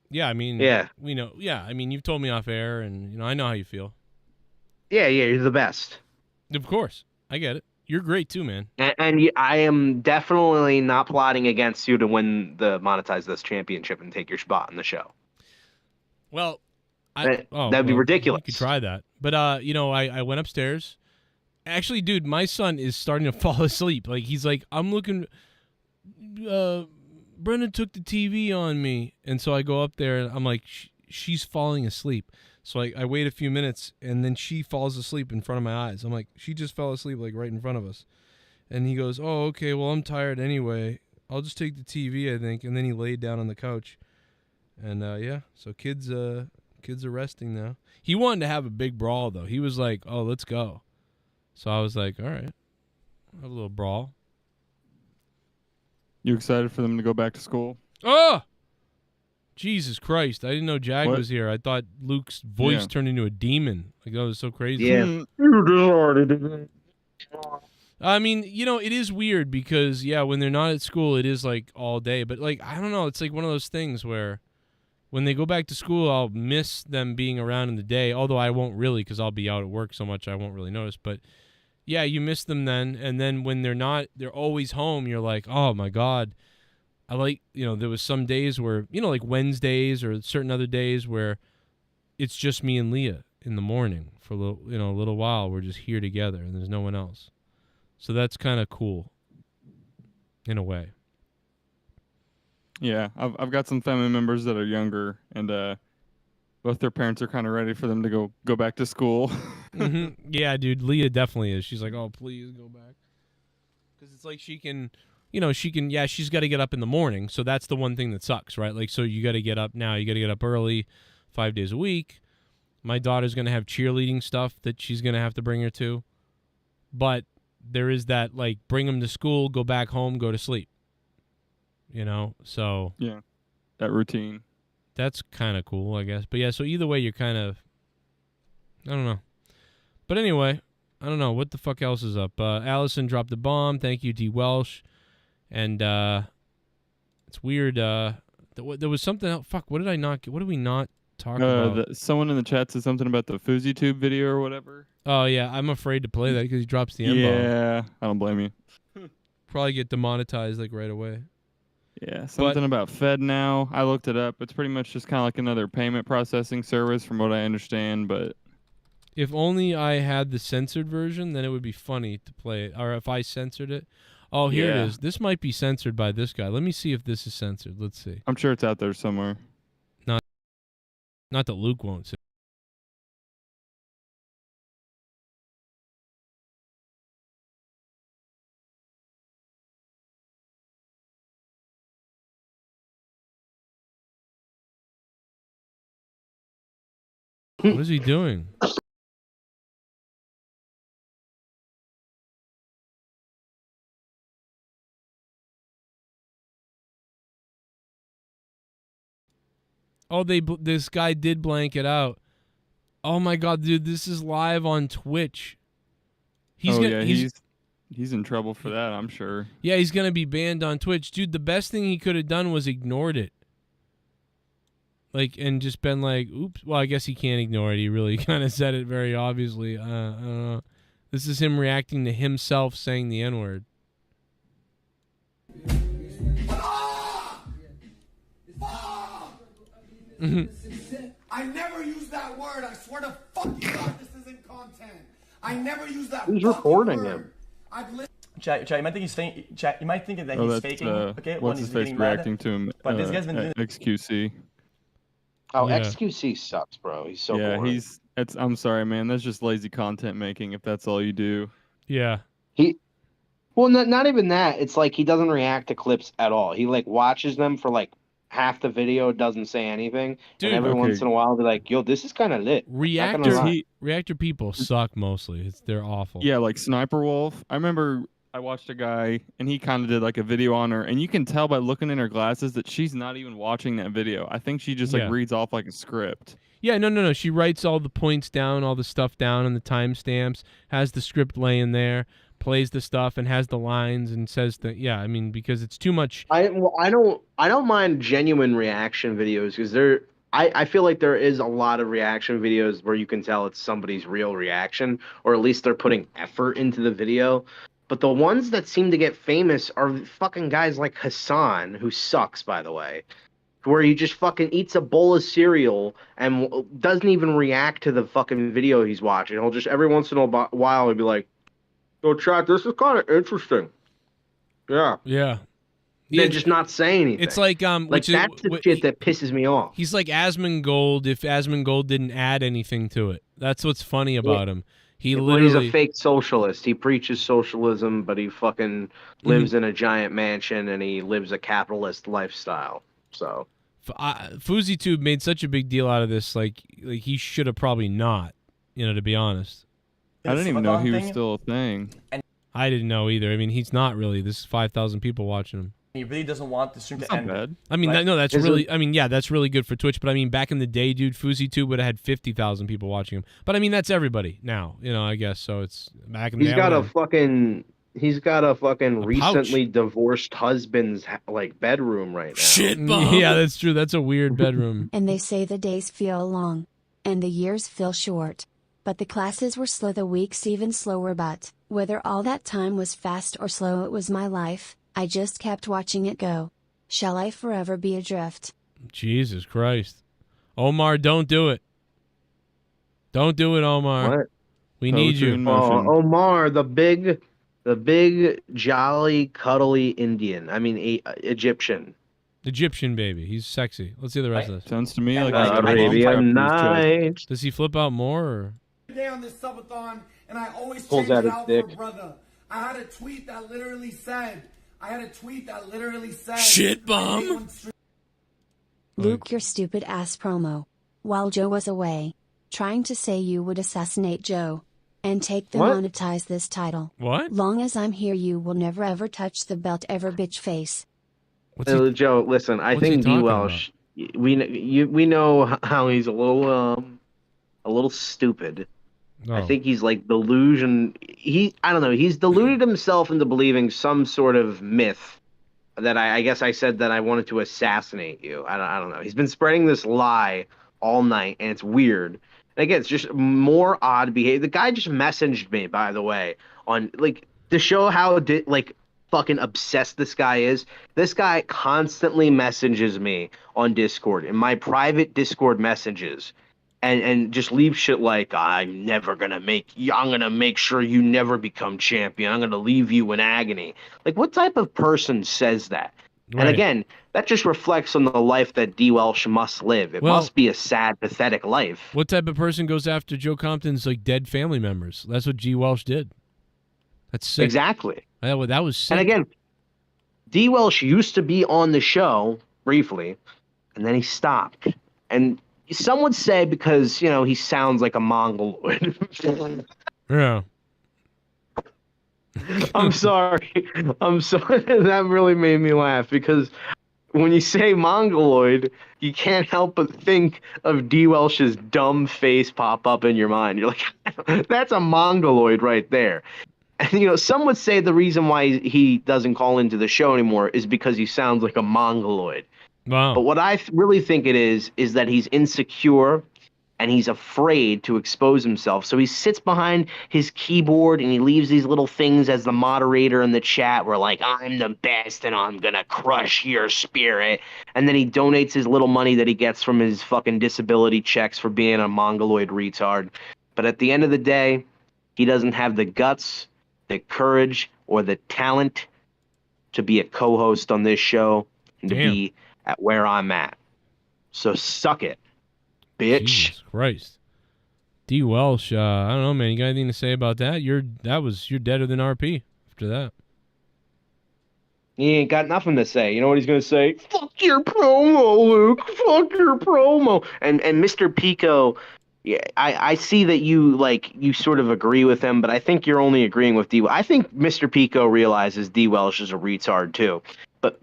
Yeah, I mean, Yeah. we know. Yeah, I mean, you've told me off air, and, you know, I know how you feel. Yeah, you're the best. Of course. I get it. You're great, too, man. And I am definitely not plotting against you to win the Monetize This championship and take your spot in the show. Well, that'd be ridiculous. You could try that. But, you know, I went upstairs. Actually, dude, my son is starting to fall asleep. Like, he's like, I'm looking... Brendan took the TV on me. And so I go up there, and I'm like, she's falling asleep. So I wait a few minutes, and then she falls asleep in front of my eyes. I'm like, she just fell asleep, like, right in front of us. And he goes, oh, okay, well, I'm tired anyway. I'll just take the TV, I think. And then he laid down on the couch. And, yeah, so kids are resting now. He wanted to have a big brawl, though. He was like, oh, let's go. So I was like, all right, have a little brawl. You excited for them to go back to school? Oh! Jesus Christ. I didn't know Jag was here. I thought Luke's voice turned into a demon. Like, that was so crazy. Yeah. I mean, you know, it is weird because, yeah, when they're not at school, it is, like, all day. But, like, I don't know. It's, like, one of those things where when they go back to school, I'll miss them being around in the day, although I won't really because I'll be out at work so much I won't really notice. But, yeah, you miss them then. And then when they're not, they're always home, you're like, oh, my God. I like, you know, there was some days where, you know, like Wednesdays or certain other days where it's just me and Leah in the morning for a little while. We're just here together and there's no one else. So that's kind of cool in a way. Yeah, I've got some family members that are younger, and both their parents are kind of ready for them to go back to school. Mm-hmm. Yeah, dude, Leah definitely is. She's like, oh, please go back. Because it's like she's got to get up in the morning. So that's the one thing that sucks, right? Like, so you got to get up now. You got to get up early 5 days a week. My daughter's going to have cheerleading stuff that she's going to have to bring her to. But there is that, like, bring them to school, go back home, go to sleep. You know, so. Yeah, that routine. That's kind of cool, I guess. But yeah, so either way, you're kind of, I don't know. But anyway, I don't know. What the fuck else is up? Allison dropped a bomb. Thank you, D. Welsh. And it's weird. There was something else. Fuck, what did I not get? What did we not talk about? Someone in the chat said something about the FouseyTube video or whatever. Oh, yeah. I'm afraid to play that because he drops the M-bomb. Yeah, I don't blame you. Probably get demonetized, like, right away. Yeah, something about Fed now. I looked it up. It's pretty much just kind of like another payment processing service from what I understand, but... If only I had the censored version, then it would be funny to play it. Or if I censored it. Oh, here it is. This might be censored by this guy. Let me see if this is censored. Let's see. I'm sure it's out there somewhere. Not that Luke won't say. What is he doing? Oh, this guy did blank it out. Oh my God, dude, this is live on Twitch. He's in trouble for that, I'm sure. Yeah, he's gonna be banned on Twitch, dude. The best thing he could have done was ignored it. Like, and just been like, oops. Well, I guess he can't ignore it. He really kind of said it very obviously. I don't know. This is him reacting to himself saying the N-word. I never use that word. I swear to fucking God, this isn't content. I never use that. Who's recording him? Chat, you might think he's faking. Chat, you might think that he's faking. Okay, what's his face reacting to him? But this guy's been doing XQC. Oh, yeah. XQC sucks, bro. He's so boring. I'm sorry, man. That's just lazy content making. If that's all you do. Yeah. Well, not even that. It's like he doesn't react to clips at all. He like watches them for like half the video, doesn't say anything, and every once in a while they're like, "Yo, this is kind of lit." Reactor people suck mostly. They're awful. Yeah, like Sniper Wolf. I remember I watched a guy, and he kind of did like a video on her, and you can tell by looking in her glasses that she's not even watching that video. I think she just like reads off like a script. Yeah, no. She writes all the points down, all the stuff down, and the timestamps. Has the script laying there, plays the stuff, and has the lines, and says that. Yeah, I mean, because it's too much. I don't mind genuine reaction videos because I feel like there is a lot of reaction videos where you can tell it's somebody's real reaction, or at least they're putting effort into the video. But the ones that seem to get famous are fucking guys like Hassan, who sucks, by the way, where he just fucking eats a bowl of cereal and doesn't even react to the fucking video he's watching. He'll just every once in a while he'll be like, "Yo, chat, this is kind of interesting." Yeah. Yeah. They're just not saying anything. It's like that's the shit that pisses me off. He's like Asmongold if Asmongold didn't add anything to it. That's what's funny about him. He's a fake socialist. He preaches socialism, but he fucking lives in a giant mansion and he lives a capitalist lifestyle. So FuzzyTube made such a big deal out of this. Like he should have probably not. To be honest. I didn't even know he was still a thing. I didn't know either. I mean, he's not really. This is 5,000 people watching him. He really doesn't want the stream to end. Bad. I mean, no, that's really. I mean, yeah, that's really good for Twitch. But I mean, back in the day, dude, FuzzyTube would have had 50,000 people watching him. But I mean, that's everybody now. I guess so. It's back in the day. He's got a fucking recently divorced husband's like bedroom right now. Shit, Bob. Yeah, that's true. That's a weird bedroom. And they say the days feel long, and the years feel short. But the classes were slow, the weeks even slower. But whether all that time was fast or slow, it was my life. I just kept watching it go. Shall I forever be adrift? Jesus Christ. Omar, don't do it. Don't do it, Omar. What? We need you. Omar, the big, jolly, cuddly Indian. I mean, Egyptian. Egyptian baby. He's sexy. Let's see the rest of this. Sounds to me like Arabian Nights. Does he flip out more? Or? Day on this subathon, and I always Pulls change out it his out dick. for brother. I had a tweet that literally said, "Shit bomb." Luke, your stupid ass promo. While Joe was away, trying to say you would assassinate Joe and take the monetize this title. What? Long as I'm here, you will never ever touch the belt ever, bitch face. Joe, listen, I think D Welsh. We know how he's a little stupid. Oh. I think he's like delusion. I don't know. He's deluded himself into believing some sort of myth that I guess I said that I wanted to assassinate you. I don't know. He's been spreading this lie all night, and it's weird. And again, it's just more odd behavior. The guy just messaged me, by the way, on like to show how fucking obsessed this guy is. This guy constantly messages me on Discord, in my private Discord messages. And just leave shit like, I'm gonna make sure you never become champion. I'm gonna leave you in agony. Like, what type of person says that? Right. And again, that just reflects on the life that D. Welsh must live. It must be a sad, pathetic life. What type of person goes after Joe Compton's like dead family members? That's what G. Welsh did. That's sick. Exactly. That was sick. And again, D. Welsh used to be on the show briefly, and then he stopped. And some would say because, he sounds like a Mongoloid. Yeah. I'm sorry. That really made me laugh because when you say Mongoloid, you can't help but think of D. Welsh's dumb face pop up in your mind. You're like, that's a Mongoloid right there. And, some would say the reason why he doesn't call into the show anymore is because he sounds like a Mongoloid. Wow. But what I really think it is that he's insecure and he's afraid to expose himself. So he sits behind his keyboard and he leaves these little things as the moderator in the chat where like, I'm the best and I'm going to crush your spirit. And then he donates his little money that he gets from his fucking disability checks for being a Mongoloid retard. But at the end of the day, he doesn't have the guts, the courage, or the talent to be a co-host on this show and to be at where I'm at. So suck it, bitch. Jesus Christ. D. Welsh, I don't know, man. You got anything to say about that? You're deader than RP after that. He ain't got nothing to say. You know what he's gonna say? Fuck your promo, Luke. Fuck your promo. And Mr. Pico Yeah, I see that you sort of agree with him, but I think you're only agreeing with D. I think Mr. Pico realizes D. Welsh is a retard too, but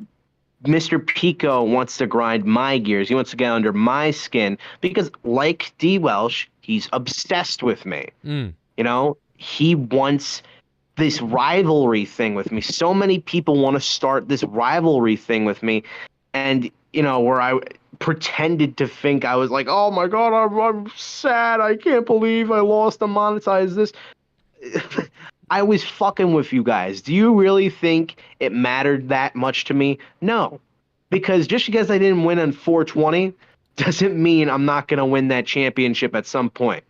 Mr. Pico wants to grind my gears. He wants to get under my skin because, like D. Welsh, he's obsessed with me. Mm. You know, he wants this rivalry thing with me. So many people want to start this rivalry thing with me, and where I pretended to think I was like, oh my god, I'm sad. I can't believe I lost to monetize this. I was fucking with you guys. Do you really think it mattered that much to me? No. Because just because I didn't win on 420 doesn't mean I'm not going to win that championship at some point.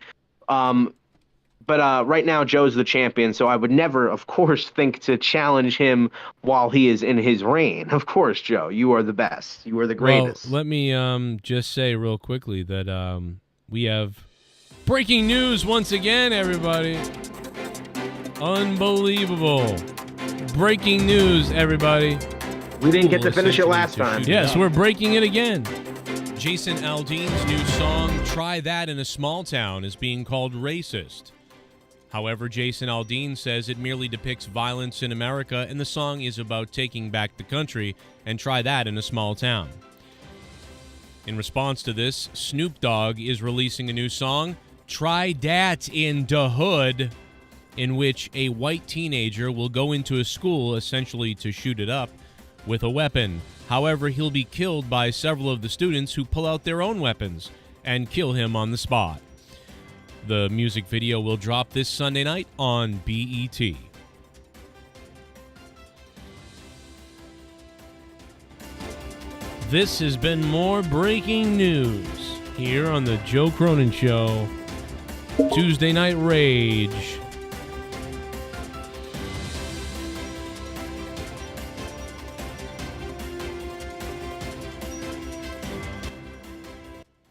But right now, Joe's the champion, so I would never, of course, think to challenge him while he is in his reign. Of course, Joe, you are the best. You are the greatest. Well, let me just say real quickly that we have breaking news once again, everybody. Unbelievable. Breaking news, everybody. We didn't get to finish it last time. Yes, we're breaking it again. Jason Aldean's new song, Try That in a Small Town, is being called racist. However, Jason Aldean says it merely depicts violence in America, and the song is about taking back the country, and try that in a small town. In response to this, Snoop Dogg is releasing a new song, Try Dat in da Hood, in which a white teenager will go into a school essentially to shoot it up with a weapon. However, he'll be killed by several of the students who pull out their own weapons and kill him on the spot. The music video will drop this Sunday night on BET. This has been more breaking news here on the Joe Cronin Show. Tuesday Night Rage.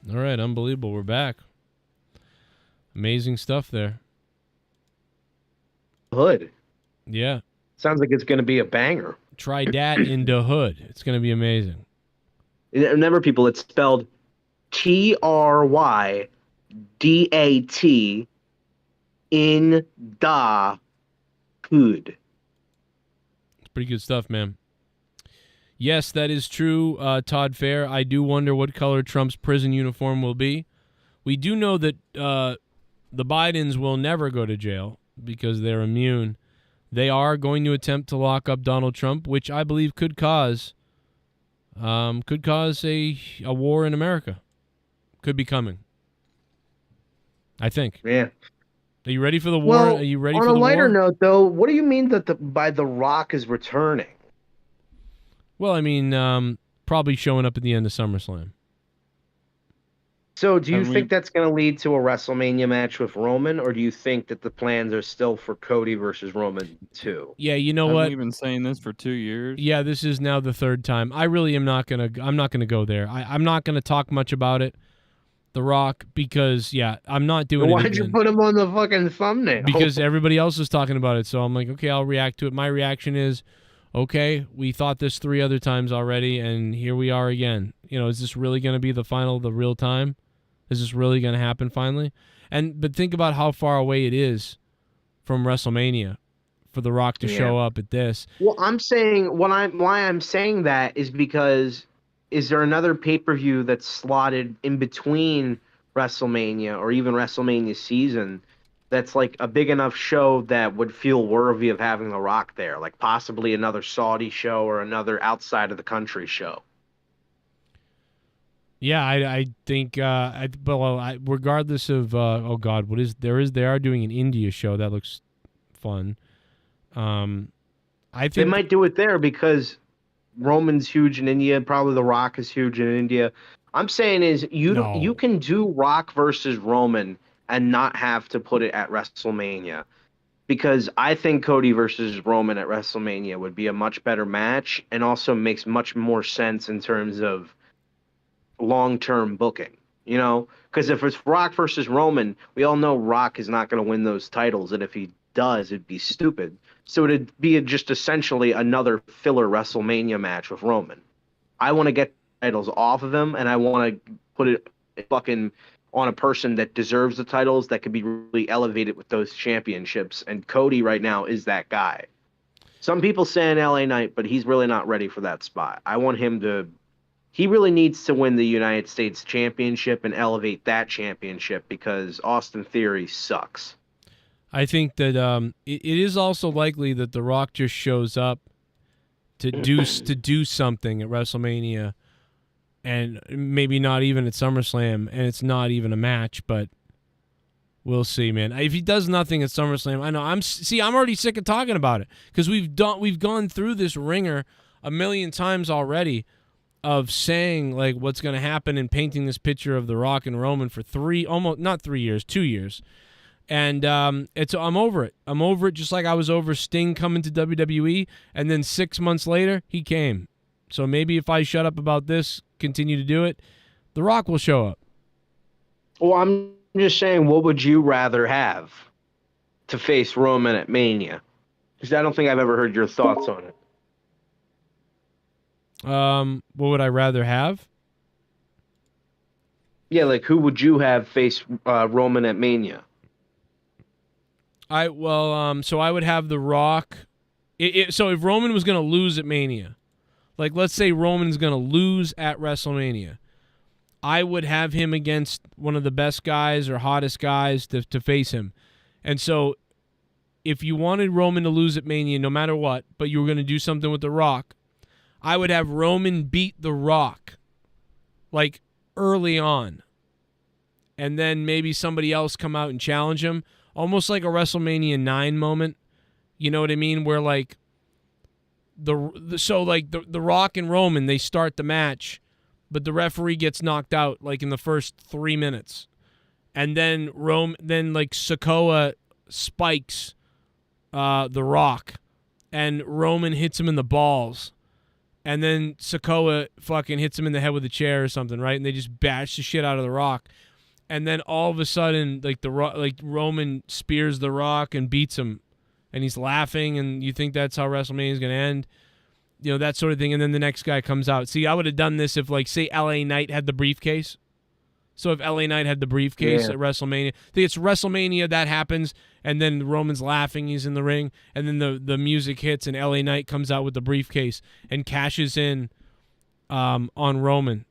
All right, unbelievable. We're back. Amazing stuff there. Hood. Yeah. Sounds like it's going to be a banger. Try dat in the hood. It's going to be amazing. Remember, people, it's spelled TRYDAT in da hood. It's pretty good stuff, man. Yes, that is true, Todd Fair. I do wonder what color Trump's prison uniform will be. We do know that the Bidens will never go to jail because they're immune. They are going to attempt to lock up Donald Trump, which I believe could cause a war in America. Could be coming. I think. Yeah. Are you ready for the war? Well, Are you ready for the war? On a lighter war? note, though, what do you mean that by The Rock is returning? Well, I mean, probably showing up at the end of SummerSlam. So do you think that's going to lead to a WrestleMania match with Roman, or do you think that the plans are still for Cody versus Roman 2? Yeah, you know Haven't what? you been saying this for 2 years? Yeah, this is now the third time. I really am not gonna. I'm not gonna go there. I'm not gonna talk much about it, The Rock, because I'm not doing it. Why'd you put him on the fucking thumbnail? Because everybody else is talking about it. So I'm like, okay, I'll react to it. My reaction is, okay, we thought this 3 other times already, and here we are again. Is this really gonna be the real time? Is this really going to happen finally? But think about how far away it is from WrestleMania for The Rock to show up at this. Well, I'm saying why I'm saying that is because is there another pay-per-view that's slotted in between WrestleMania or even WrestleMania season that's like a big enough show that would feel worthy of having The Rock there, like possibly another Saudi show or another outside of the country show? Yeah, I think, regardless of, oh God, they are doing an India show that looks fun. I think they might do it there because Roman's huge in India. Probably The Rock is huge in India. I'm saying is you can do Rock versus Roman and not have to put it at WrestleMania, because I think Cody versus Roman at WrestleMania would be a much better match and also makes much more sense in terms of long-term booking, because if it's Rock versus Roman, we all know Rock is not going to win those titles, and if he does, it'd be stupid. So it'd be just essentially another filler WrestleMania match with Roman. I want to get titles off of him, and I want to put it fucking on a person that deserves the titles, that could be really elevated with those championships. And Cody right now is that guy. Some people say an LA Knight, but he's really not ready for that spot. I want him to. He really needs to win the United States Championship and elevate that championship because Austin Theory sucks. I think that it is also likely that The Rock just shows up to do something at WrestleMania, and maybe not even at SummerSlam, and it's not even a match, but we'll see, man. If he does nothing at SummerSlam, I know I'm already sick of talking about it because we've gone through this ringer a million times already of saying like what's going to happen and painting this picture of The Rock and Roman for 2 years. And I'm over it. I'm over it just like I was over Sting coming to WWE, and then 6 months later, he came. So maybe if I shut up about this, continue to do it, The Rock will show up. Well, I'm just saying, what would you rather have to face Roman at Mania? Because I don't think I've ever heard your thoughts on it. What would I rather have? Yeah, like who would you have face Roman at Mania? So I would have The Rock. So if Roman was going to lose at Mania, like let's say Roman's going to lose at WrestleMania, I would have him against one of the best guys or hottest guys to face him. And so if you wanted Roman to lose at Mania no matter what, but you were going to do something with The Rock, I would have Roman beat The Rock like early on. And then maybe somebody else come out and challenge him. Almost like a WrestleMania 9 moment. You know what I mean? Where like the Rock and Roman, they start the match, but the referee gets knocked out like in the first 3 minutes. And then like Sikoa spikes the Rock, and Roman hits him in the balls. And then Sikoa fucking hits him in the head with a chair or something, right? And they just bash the shit out of the Rock. And then all of a sudden, like Roman spears the Rock and beats him, and he's laughing, and you think that's how WrestleMania is going to end, you know, that sort of thing. And then the next guy comes out. See, I would have done this if, like, say, LA Knight had the briefcase. So if LA Knight had the briefcase at WrestleMania, I think it's WrestleMania that happens, and then Roman's laughing, he's in the ring, and then the music hits, and LA Knight comes out with the briefcase and cashes in on Roman.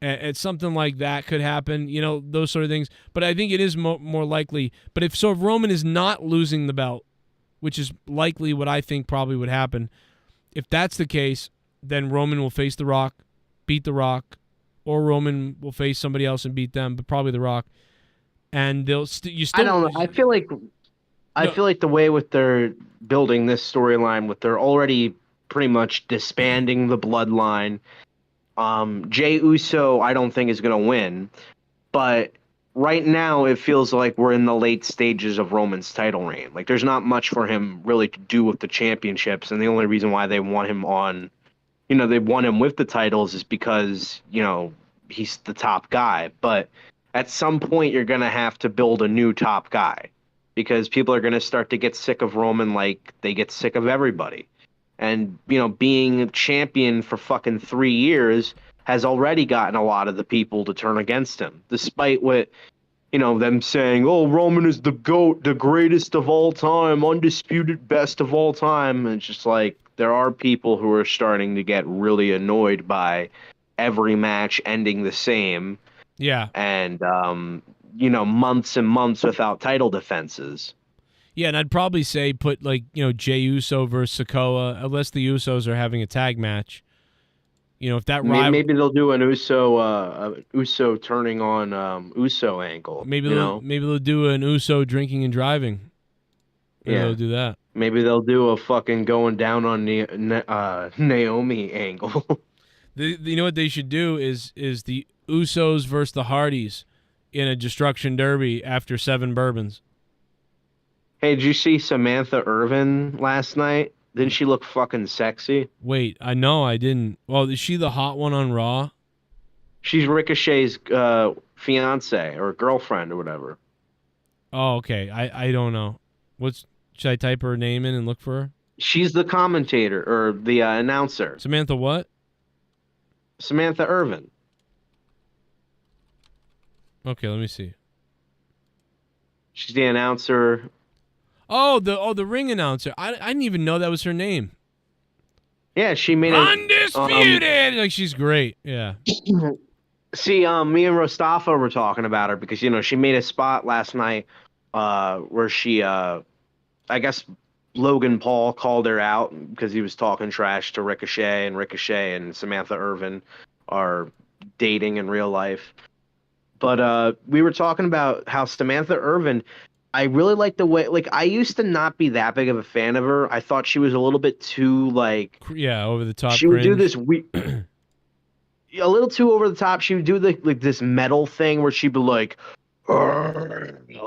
It's something like that could happen, you know, those sort of things. But I think it is more likely. But if Roman is not losing the belt, which is likely what I think probably would happen, if that's the case, then Roman will face The Rock, beat The Rock, or Roman will face somebody else and beat them, but probably The Rock. And they'll I don't know. I feel like the way with they're building this storyline, with they're already pretty much disbanding the bloodline. Jey Uso, I don't think is going to win, but right now it feels like we're in the late stages of Roman's title reign. Like there's not much for him really to do with the championships, and the only reason why they want him on, you know, they want him with the titles is because, you know, he's the top guy. But at some point you're going to have to build a new top guy because people are going to start to get sick of Roman like they get sick of everybody. And, you know, being a champion for fucking 3 years has already gotten a lot of the people to turn against him, despite what, you know, them saying, oh, Roman is the GOAT, the greatest of all time, undisputed best of all time. And it's just like, there are people who are starting to get really annoyed by every match ending the same. Yeah. And, you know, months and months without title defenses. Yeah, and I'd probably say put, like, you know, Jey Uso versus Sikoa, unless the Usos are having a tag match. You know, if that maybe they'll do an Uso turning on Uso angle. Maybe they'll do an Uso drinking and driving. Maybe they'll do that. Maybe they'll do a fucking going down on Naomi angle. You know what they should do is the Usos versus the Hardys in a Destruction Derby after 7 bourbons. Hey, did you see Samantha Irvin last night? Didn't she look fucking sexy? Wait, I didn't. Well, is she the hot one on Raw? She's Ricochet's fiance or girlfriend or whatever. Oh, okay. I don't know. Should I type her name in and look for her? She's the commentator or the announcer. Samantha what? Samantha Irvin. Okay, let me see. She's the announcer. Oh, the ring announcer. I didn't even know that was her name. Yeah, she made Undisputed. Like she's great. Yeah. See, me and Rostafa were talking about her because she made a spot last night, where she, I guess Logan Paul called her out because he was talking trash to Ricochet, and Ricochet and Samantha Irvin are dating in real life. But we were talking about how Samantha Irvin, I really like the way, like, I used to not be that big of a fan of her. I thought she was a little bit too, like, over the top. She would do this a little too over the top. She would do like this metal thing where she'd be like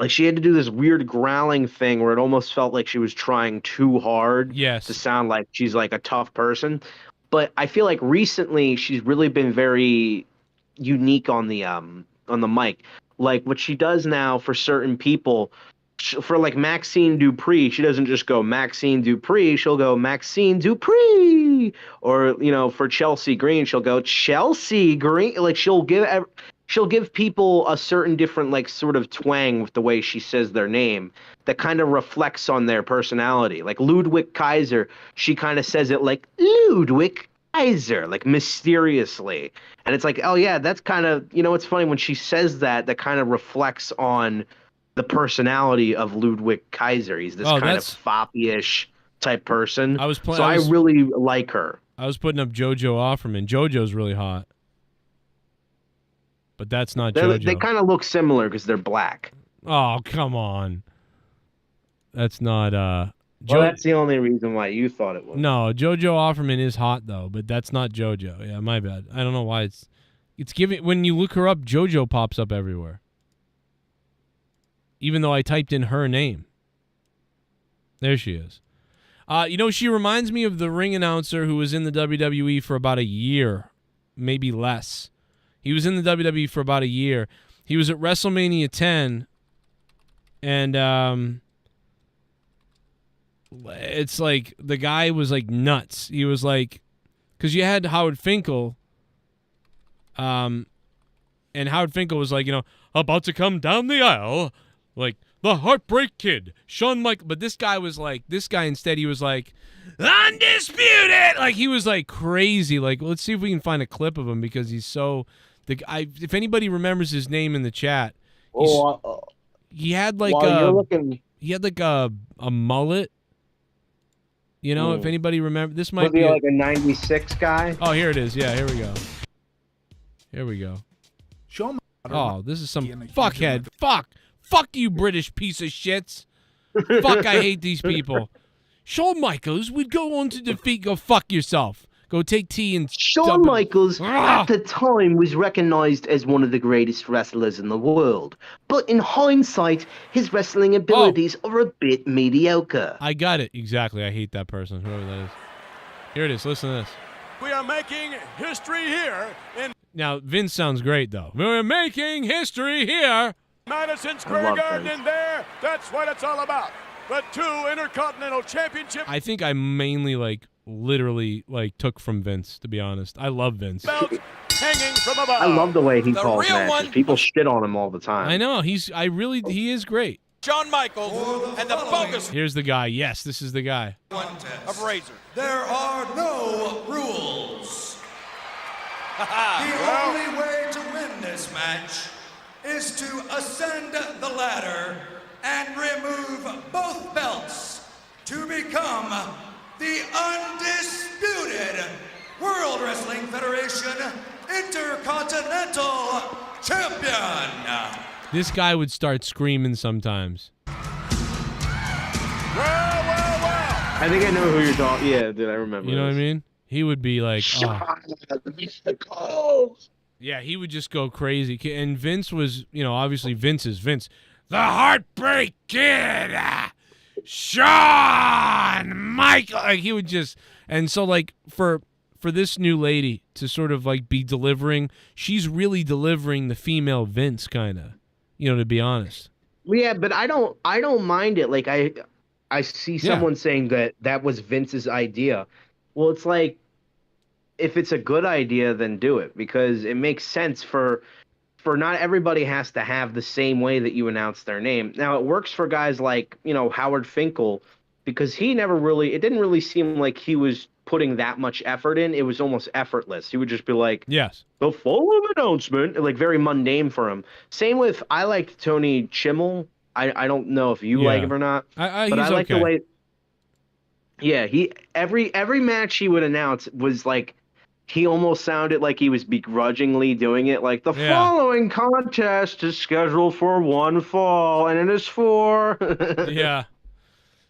she had to do this weird growling thing where it almost felt like she was trying too hard to sound like she's like a tough person. But I feel like recently she's really been very unique on the mic. Like what she does now for certain people, for like Maxine Dupree, she doesn't just go Maxine Dupree, she'll go Maxine Dupree. Or, for Chelsea Green, she'll go Chelsea Green. Like she'll give people a certain different like sort of twang with the way she says their name that kind of reflects on their personality. Like Ludwig Kaiser, she kind of says it like Ludwig Kaiser, like mysteriously. And it's like, oh yeah, that's kind of, it's funny when she says that kind of reflects on the personality of Ludwig Kaiser. He's this kind of foppy-ish type person. I really like her. I was putting up JoJo Offerman. JoJo's really hot. But that's not JoJo. They kind of look similar because they're black. Oh, come on. That's not well, that's the only reason why you thought it was. No, JoJo Offerman is hot though, but that's not JoJo. Yeah, my bad. I don't know why it's giving, when you look her up, JoJo pops up everywhere. Even though I typed in her name. There she is. She reminds me of the ring announcer who was in the WWE for about a year, maybe less. He was in the WWE for about a year. He was at WrestleMania 10, and it's like the guy was like nuts. He was like, because you had Howard Finkel, and Howard Finkel was like, about to come down the aisle, like the Heartbreak Kid, Shawn Michaels. But this guy instead, he was like, undisputed. Like he was like crazy. Like, let's see if we can find a clip of him because he's so. If anybody remembers his name in the chat, he had like a mullet. If anybody remember, this might be like a 96 guy. Oh, here it is. Yeah, here we go. Here we go. Oh, this is some fuckhead. Fuck you, British piece of shits. Fuck, I hate these people. Shawn Michaels would go on to defeat. Go fuck yourself. Go take tea and... Shawn Michaels, at the time, was recognized as one of the greatest wrestlers in the world. But in hindsight, his wrestling abilities are a bit mediocre. I got it. Exactly. I hate that person, whoever that is. Here it is. Listen to this. We are making history here in... Now, Vince sounds great, though. We're making history here. Madison Square Garden, in there. That's what it's all about. The 2 Intercontinental Championship. I think I mainly, literally, took from Vince, to be honest. I love Vince. Belts hanging from above. I love the way he calls matches. People shit on him all the time. I know. He is great. Shawn Michaels and the focus. Here's the guy. Yes, this is the guy. Of Razor. There are no rules. The only way to win this match is to ascend the ladder and remove both belts to become the undisputed World Wrestling Federation Intercontinental Champion. This guy would start screaming sometimes. Well. I think I know who you're talking. Yeah, dude, I remember. You know what I mean? He would be like, oh. Yeah, he would just go crazy. And Vince was, obviously Vince is Vince. The Heartbreak Kid, Shawn Michaels. Like, he would just, and so for this new lady to sort of be delivering, she's really delivering the female Vince kind of, to be honest. Yeah, but I don't mind it. Like I see someone saying that was Vince's idea. Well, it's like, if it's a good idea, then do it, because it makes sense for for not everybody has to have the same way that you announce their name. Now it works for guys like, Howard Finkel, because it didn't really seem like he was putting that much effort in. It was almost effortless. He would just be like, yes, the following announcement, like very mundane for him. Same with, I liked Tony Chimmel. I don't know if you like him or not, but I like the way. Yeah, every match he would announce was like, he almost sounded like he was begrudgingly doing it. Like, the following contest is scheduled for one fall, and it is for.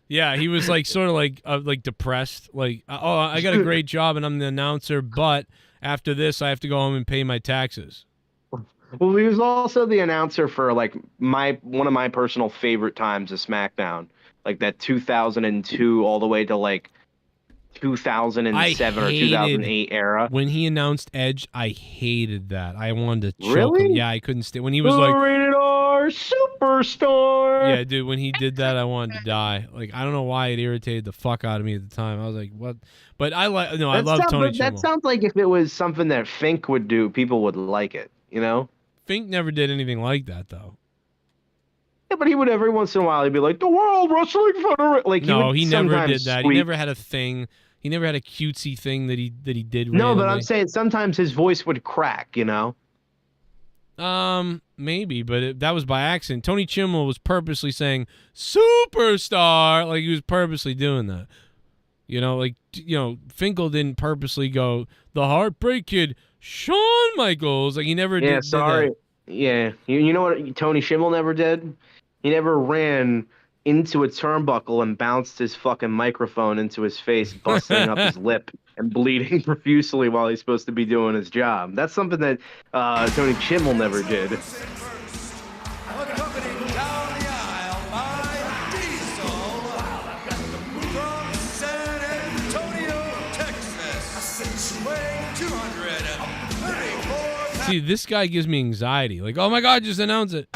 Yeah, he was like sort of like depressed. Like, oh, I got a great job and I'm the announcer, but after this, I have to go home and pay my taxes. Well, he was also the announcer for like one of my personal favorite times of SmackDown, like that 2002 all the way to like 2007 or 2008 era. When he announced Edge, I hated that. I wanted to choke Really? him. Yeah, I couldn't stay. When he was like, rated R superstar. yeah, dude, when he did that, I wanted to die. Like, I don't know why it irritated the fuck out of me at the time. I was like, what? But I love Tony Chimmel. That sounds like if it was something that Fink would do, people would like it, Fink never did anything like that, though. Yeah, but he would every once in a while, he'd be like, the World Wrestling Federation. Like, no, he never did that. He never had a thing. He never had a cutesy thing that he did randomly. No, but I'm saying sometimes his voice would crack, Maybe, but that was by accident. Tony Chimmel was purposely saying superstar, like he was purposely doing that. Finkel didn't purposely go the Heartbreak Kid, Shawn Michaels. Like, he never did. Yeah, sorry. Did that. Yeah, you know what Tony Chimmel never did? He never ran into a turnbuckle and bounced his fucking microphone into his face, busting up his lip and bleeding profusely while he's supposed to be doing his job. That's something that Tony Chimmel never did. See, this guy gives me anxiety. Like, oh my God, just announce it.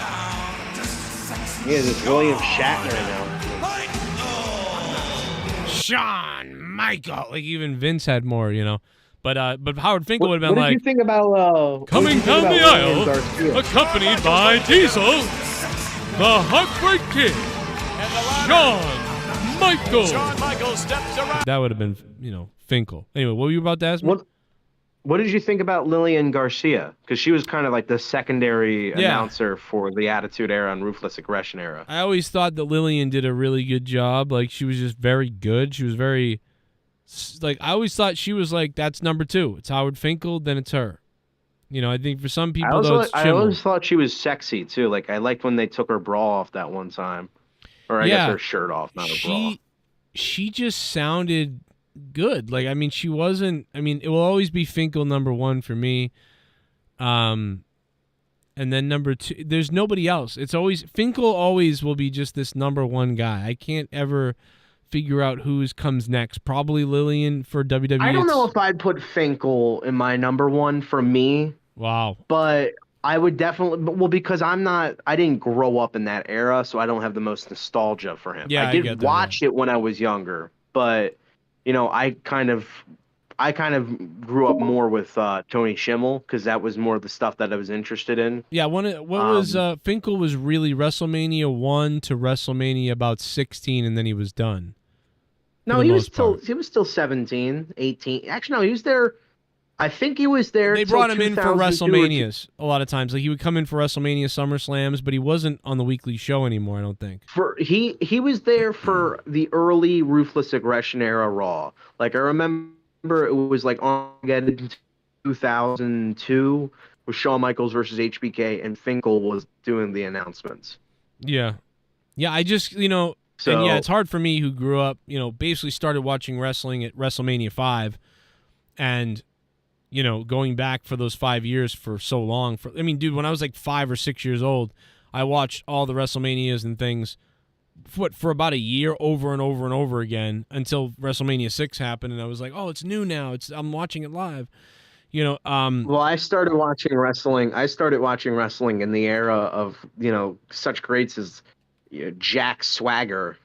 Yeah, this William Shatner now. Shawn Michael. Like, even Vince had more, But Howard Finkel would have been what like, did you think about coming down the aisle, accompanied by Diesel, the Heartbreak Kid, Shawn Michaels. Shawn Michaels steps around. That would have been, Finkel. Anyway, what were you about to ask me? What did you think about Lillian Garcia? Because she was kind of like the secondary announcer for the Attitude Era and Ruthless Aggression Era. I always thought that Lillian did a really good job. Like, she was just very good. She was very, like, I always thought she was like, that's number 2. It's Howard Finkel, then it's her. I think for some people, I always thought she was sexy, too. Like, I liked when they took her bra off that one time. Or I guess her shirt off, not her bra. She just sounded good. Like, I mean, she wasn't, it will always be Finkel number 1 for me. And then number 2, there's nobody else. It's always, Finkel always will be just this number 1 guy. I can't ever figure out who comes next. Probably Lillian for WWE. I don't know if I'd put Finkel in my number 1 for me. Wow. But I would definitely, because I didn't grow up in that era, so I don't have the most nostalgia for him. Yeah, I did watch it when I was younger, but I kind of grew up more with Tony Chimmel because that was more of the stuff that I was interested in. Yeah, was Finkel was really WrestleMania 1 to WrestleMania about 16, and then he was done. No, he was still 17, 18. Actually, no, he was there. I think he was there. They brought him in for WrestleManias a lot of times. Like, he would come in for WrestleMania, SummerSlams, but he wasn't on the weekly show anymore, I don't think. He was there for the early Ruthless Aggression Era Raw. Like, I remember it was like Armageddon 2002 with Shawn Michaels versus HBK, and Finkel was doing the announcements. Yeah. Yeah, I just, and yeah, it's hard for me who grew up, basically started watching wrestling at WrestleMania 5 and going back for those 5 years for so long. Dude, when I was like 5 or 6 years old, I watched all the WrestleManias and things for about a year over and over and over again until WrestleMania 6 happened, and I was like, oh, it's new now. I'm watching it live. Well, I started watching wrestling in the era of, such greats as Jack Swagger.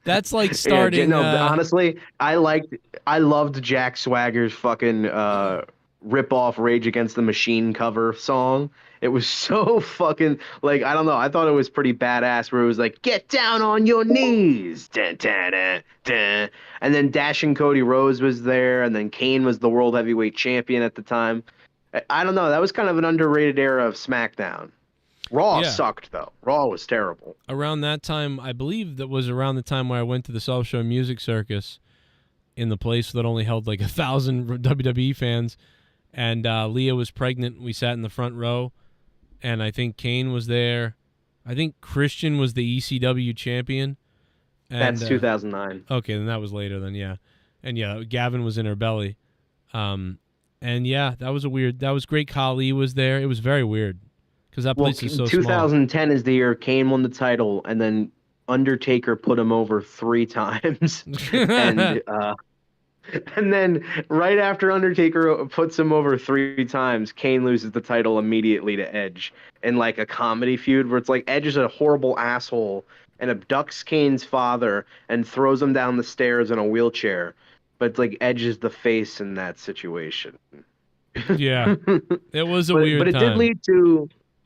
That's like starting. Honestly, I loved Jack Swagger's fucking rip-off Rage Against the Machine cover song. It was so fucking, like, I don't know. I thought it was pretty badass where it was like, get down on your knees. Dun, dun, dun, dun. And then Dashing Cody Rhodes was there, and then Kane was the World Heavyweight Champion at the time. I don't know. That was kind of an underrated era of SmackDown. Raw sucked, though. Raw was terrible. Around that time, I believe that was around the time where I went to the South Shore Music Circus in the place that only held like 1,000 WWE fans. And Leah was pregnant. We sat in the front row. And I think Kane was there. I think Christian was the ECW champion. And, That's 2009. Okay, then that was later then, yeah. And yeah, Gavin was in her belly. And yeah, that was great. Khali was there. It was very weird. Because that place is so 2010 small. is the year Kane won the title, and then Undertaker put him over 3 times. And then right after Undertaker puts him over 3 times, Kane loses the title immediately to Edge in like a comedy feud where it's like Edge is a horrible asshole and abducts Kane's father and throws him down the stairs in a wheelchair. But it's like Edge is the face in that situation. Yeah, it was a weird but it time.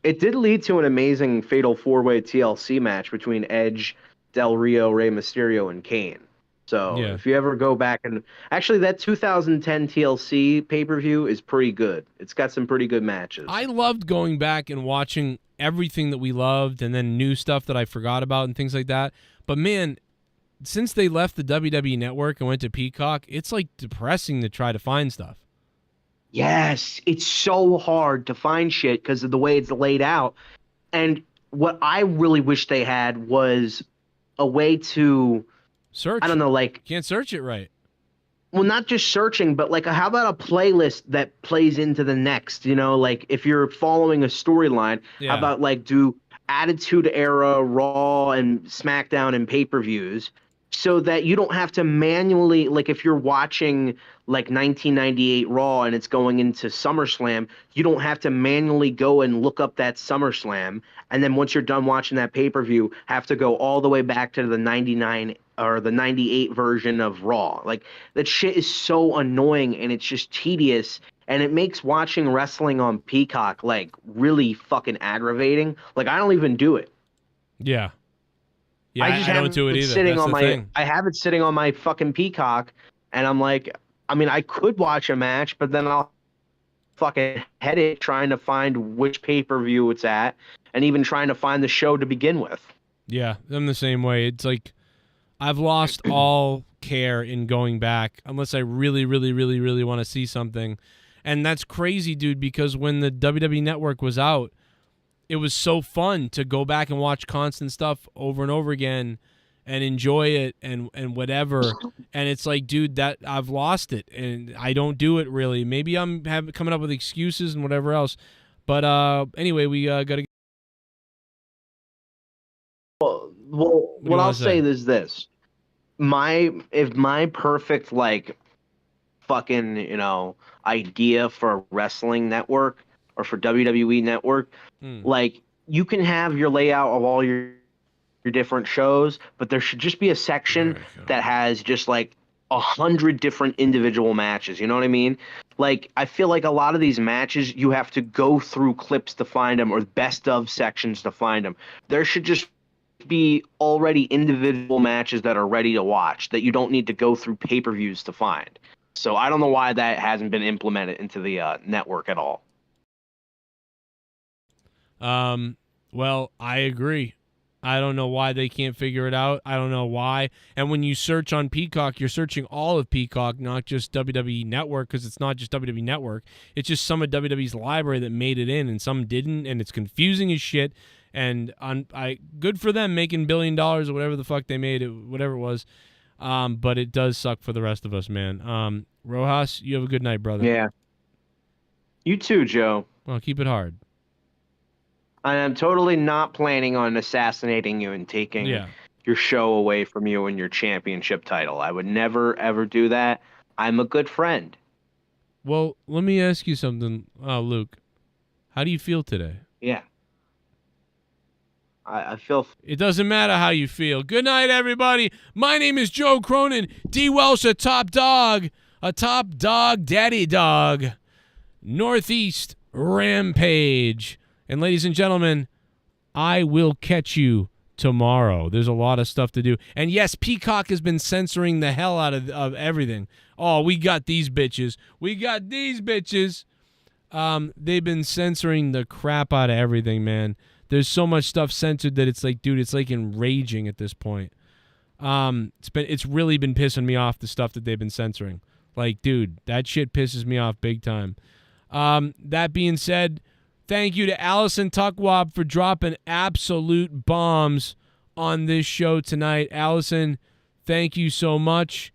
It did lead to an amazing fatal 4-way TLC match between Edge, Del Rio, Rey Mysterio, and Kane. So if you ever go back and actually that 2010 TLC pay-per-view is pretty good. It's got some pretty good matches. I loved going back and watching everything that we loved and then new stuff that I forgot about and things like that. But man, since they left the WWE network and went to Peacock, it's like depressing to try to find stuff. Yes, it's so hard to find shit because of the way it's laid out. And what I really wish they had was a way to search. I don't know, like can't search it right. Well, not just searching, but like how about a playlist that plays into the next? You know, like if you're following a storyline, how about like do Attitude Era, Raw, and SmackDown and pay-per-views, so that you don't have to manually, like if you're watching like 1998 Raw and it's going into SummerSlam, you don't have to manually go and look up that SummerSlam. And then once you're done watching that pay-per-view, have to go all the way back to the 99 or the 98 version of Raw. Like that shit is so annoying and it's just tedious. And it makes watching wrestling on Peacock like really fucking aggravating. Like I don't even do it. Yeah. Yeah, I don't do it either. I have it sitting on my fucking Peacock, and I'm like, I mean, I could watch a match, but then I'll fucking headache trying to find which pay-per-view it's at, and even trying to find the show to begin with. Yeah, I'm the same way. It's like I've lost all care in going back unless I really, really, really, really want to see something. And that's crazy, dude, because when the WWE Network was out, it was so fun to go back and watch constant stuff over and over again and enjoy it and whatever. And it's like, dude, that I've lost it and I don't do it really. Maybe I'm coming up with excuses and whatever else. But anyway, we got to. Well, what I'll say is this: if my perfect like fucking idea for a wrestling network or for WWE Network, like you can have your layout of all your different shows, but there should just be a section that has just like 100 different individual matches. You know what I mean? Like I feel like a lot of these matches you have to go through clips to find them or best of sections to find them. There should just be already individual matches that are ready to watch that you don't need to go through pay-per-views to find. So I don't know why that hasn't been implemented into the network at all. Well, I agree. I don't know why they can't figure it out. I don't know why. And when you search on Peacock, you're searching all of Peacock, not just WWE Network, because it's not just WWE Network. It's just some of WWE's library that made it in, and some didn't, and it's confusing as shit. And good for them making $1 billion or whatever the fuck they made it, whatever it was. But it does suck for the rest of us, man. Rojas, you have a good night, brother. Yeah. You too, Joe. Well, keep it hard. I'm totally not planning on assassinating you and taking your show away from you and your championship title. I would never, ever do that. I'm a good friend. Well, let me ask you something, Luke. How do you feel today? Yeah. I feel... It doesn't matter how you feel. Good night, everybody. My name is Joe Cronin. D. Welsh, a top dog, daddy dog. Northeast Rampage. And ladies and gentlemen, I will catch you tomorrow. There's a lot of stuff to do. And yes, Peacock has been censoring the hell out of everything. Oh, we got these bitches. We got these bitches. They've been censoring the crap out of everything, man. There's so much stuff censored that it's like, dude, it's like enraging at this point. It's really been pissing me off, the stuff that they've been censoring. Like, dude, that shit pisses me off big time. That being said, thank you to Allison Tuckwab for dropping absolute bombs on this show tonight. Allison, thank you so much.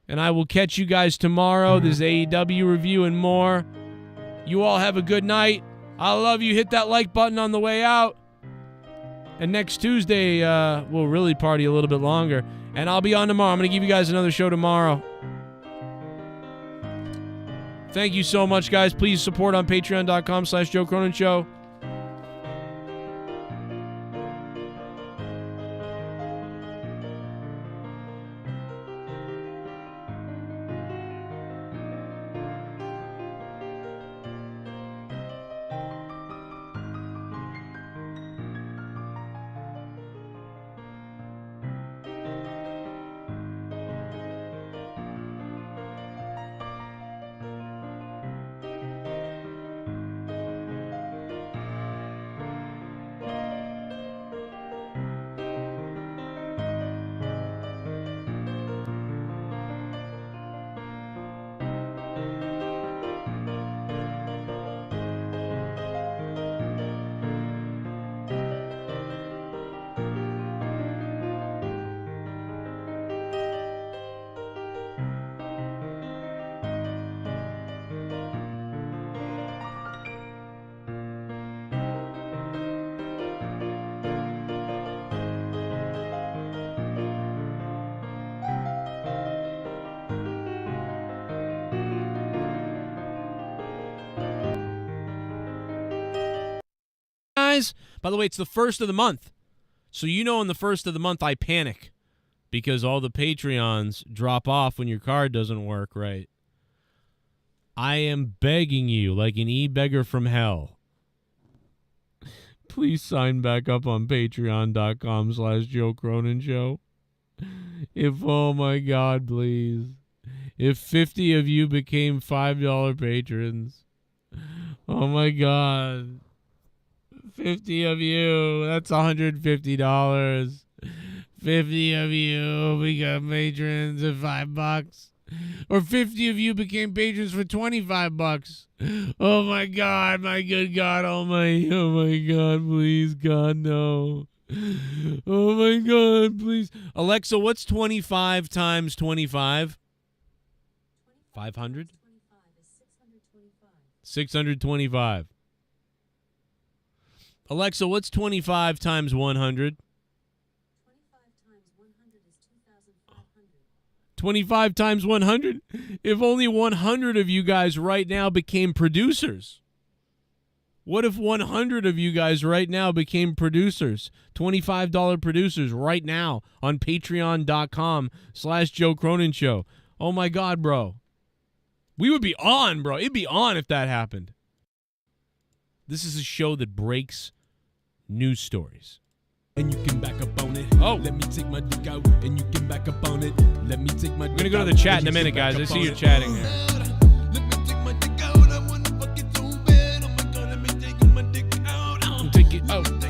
And I will catch you guys tomorrow. There's AEW review and more. You all have a good night. I love you. Hit that like button on the way out. And next Tuesday, we'll really party a little bit longer. And I'll be on tomorrow. I'm going to give you guys another show tomorrow. Thank you so much, guys. Please support on patreon.com/Joe Cronin Show. By the way, it's the first of the month. So you know on the first of the month I panic because all the Patreons drop off when your card doesn't work right. I am begging you like an e-beggar from hell. Please sign back up on patreon.com/Joe Cronin Show. Oh my God, please. If 50 of you became $5 patrons. Oh my God. 50 of you, that's $150. 50 of you become patrons at $5. Or 50 of you became patrons for $25. Oh my God, my good God, oh my God, please, God, no. Oh my God, please. Alexa, what's 25 times 25? 500? 625. Alexa, what's 25 times 100? 25 times 100? If only 100 of you guys right now became producers. What if 100 of you guys right now became producers? $25 producers right now on patreon.com/Joe Cronin Show. Oh my God, bro. We would be on, bro. It'd be on if that happened. This is a show that breaks news stories. And you can back up on it. Oh. Let me take my dick out and you can back up on it. Let me take my We're going to go to the chat in a minute, guys. I see you chatting there. Let me take my dick out. I want to fuck it so bad. Oh my God, let me take my dick out. Take it out.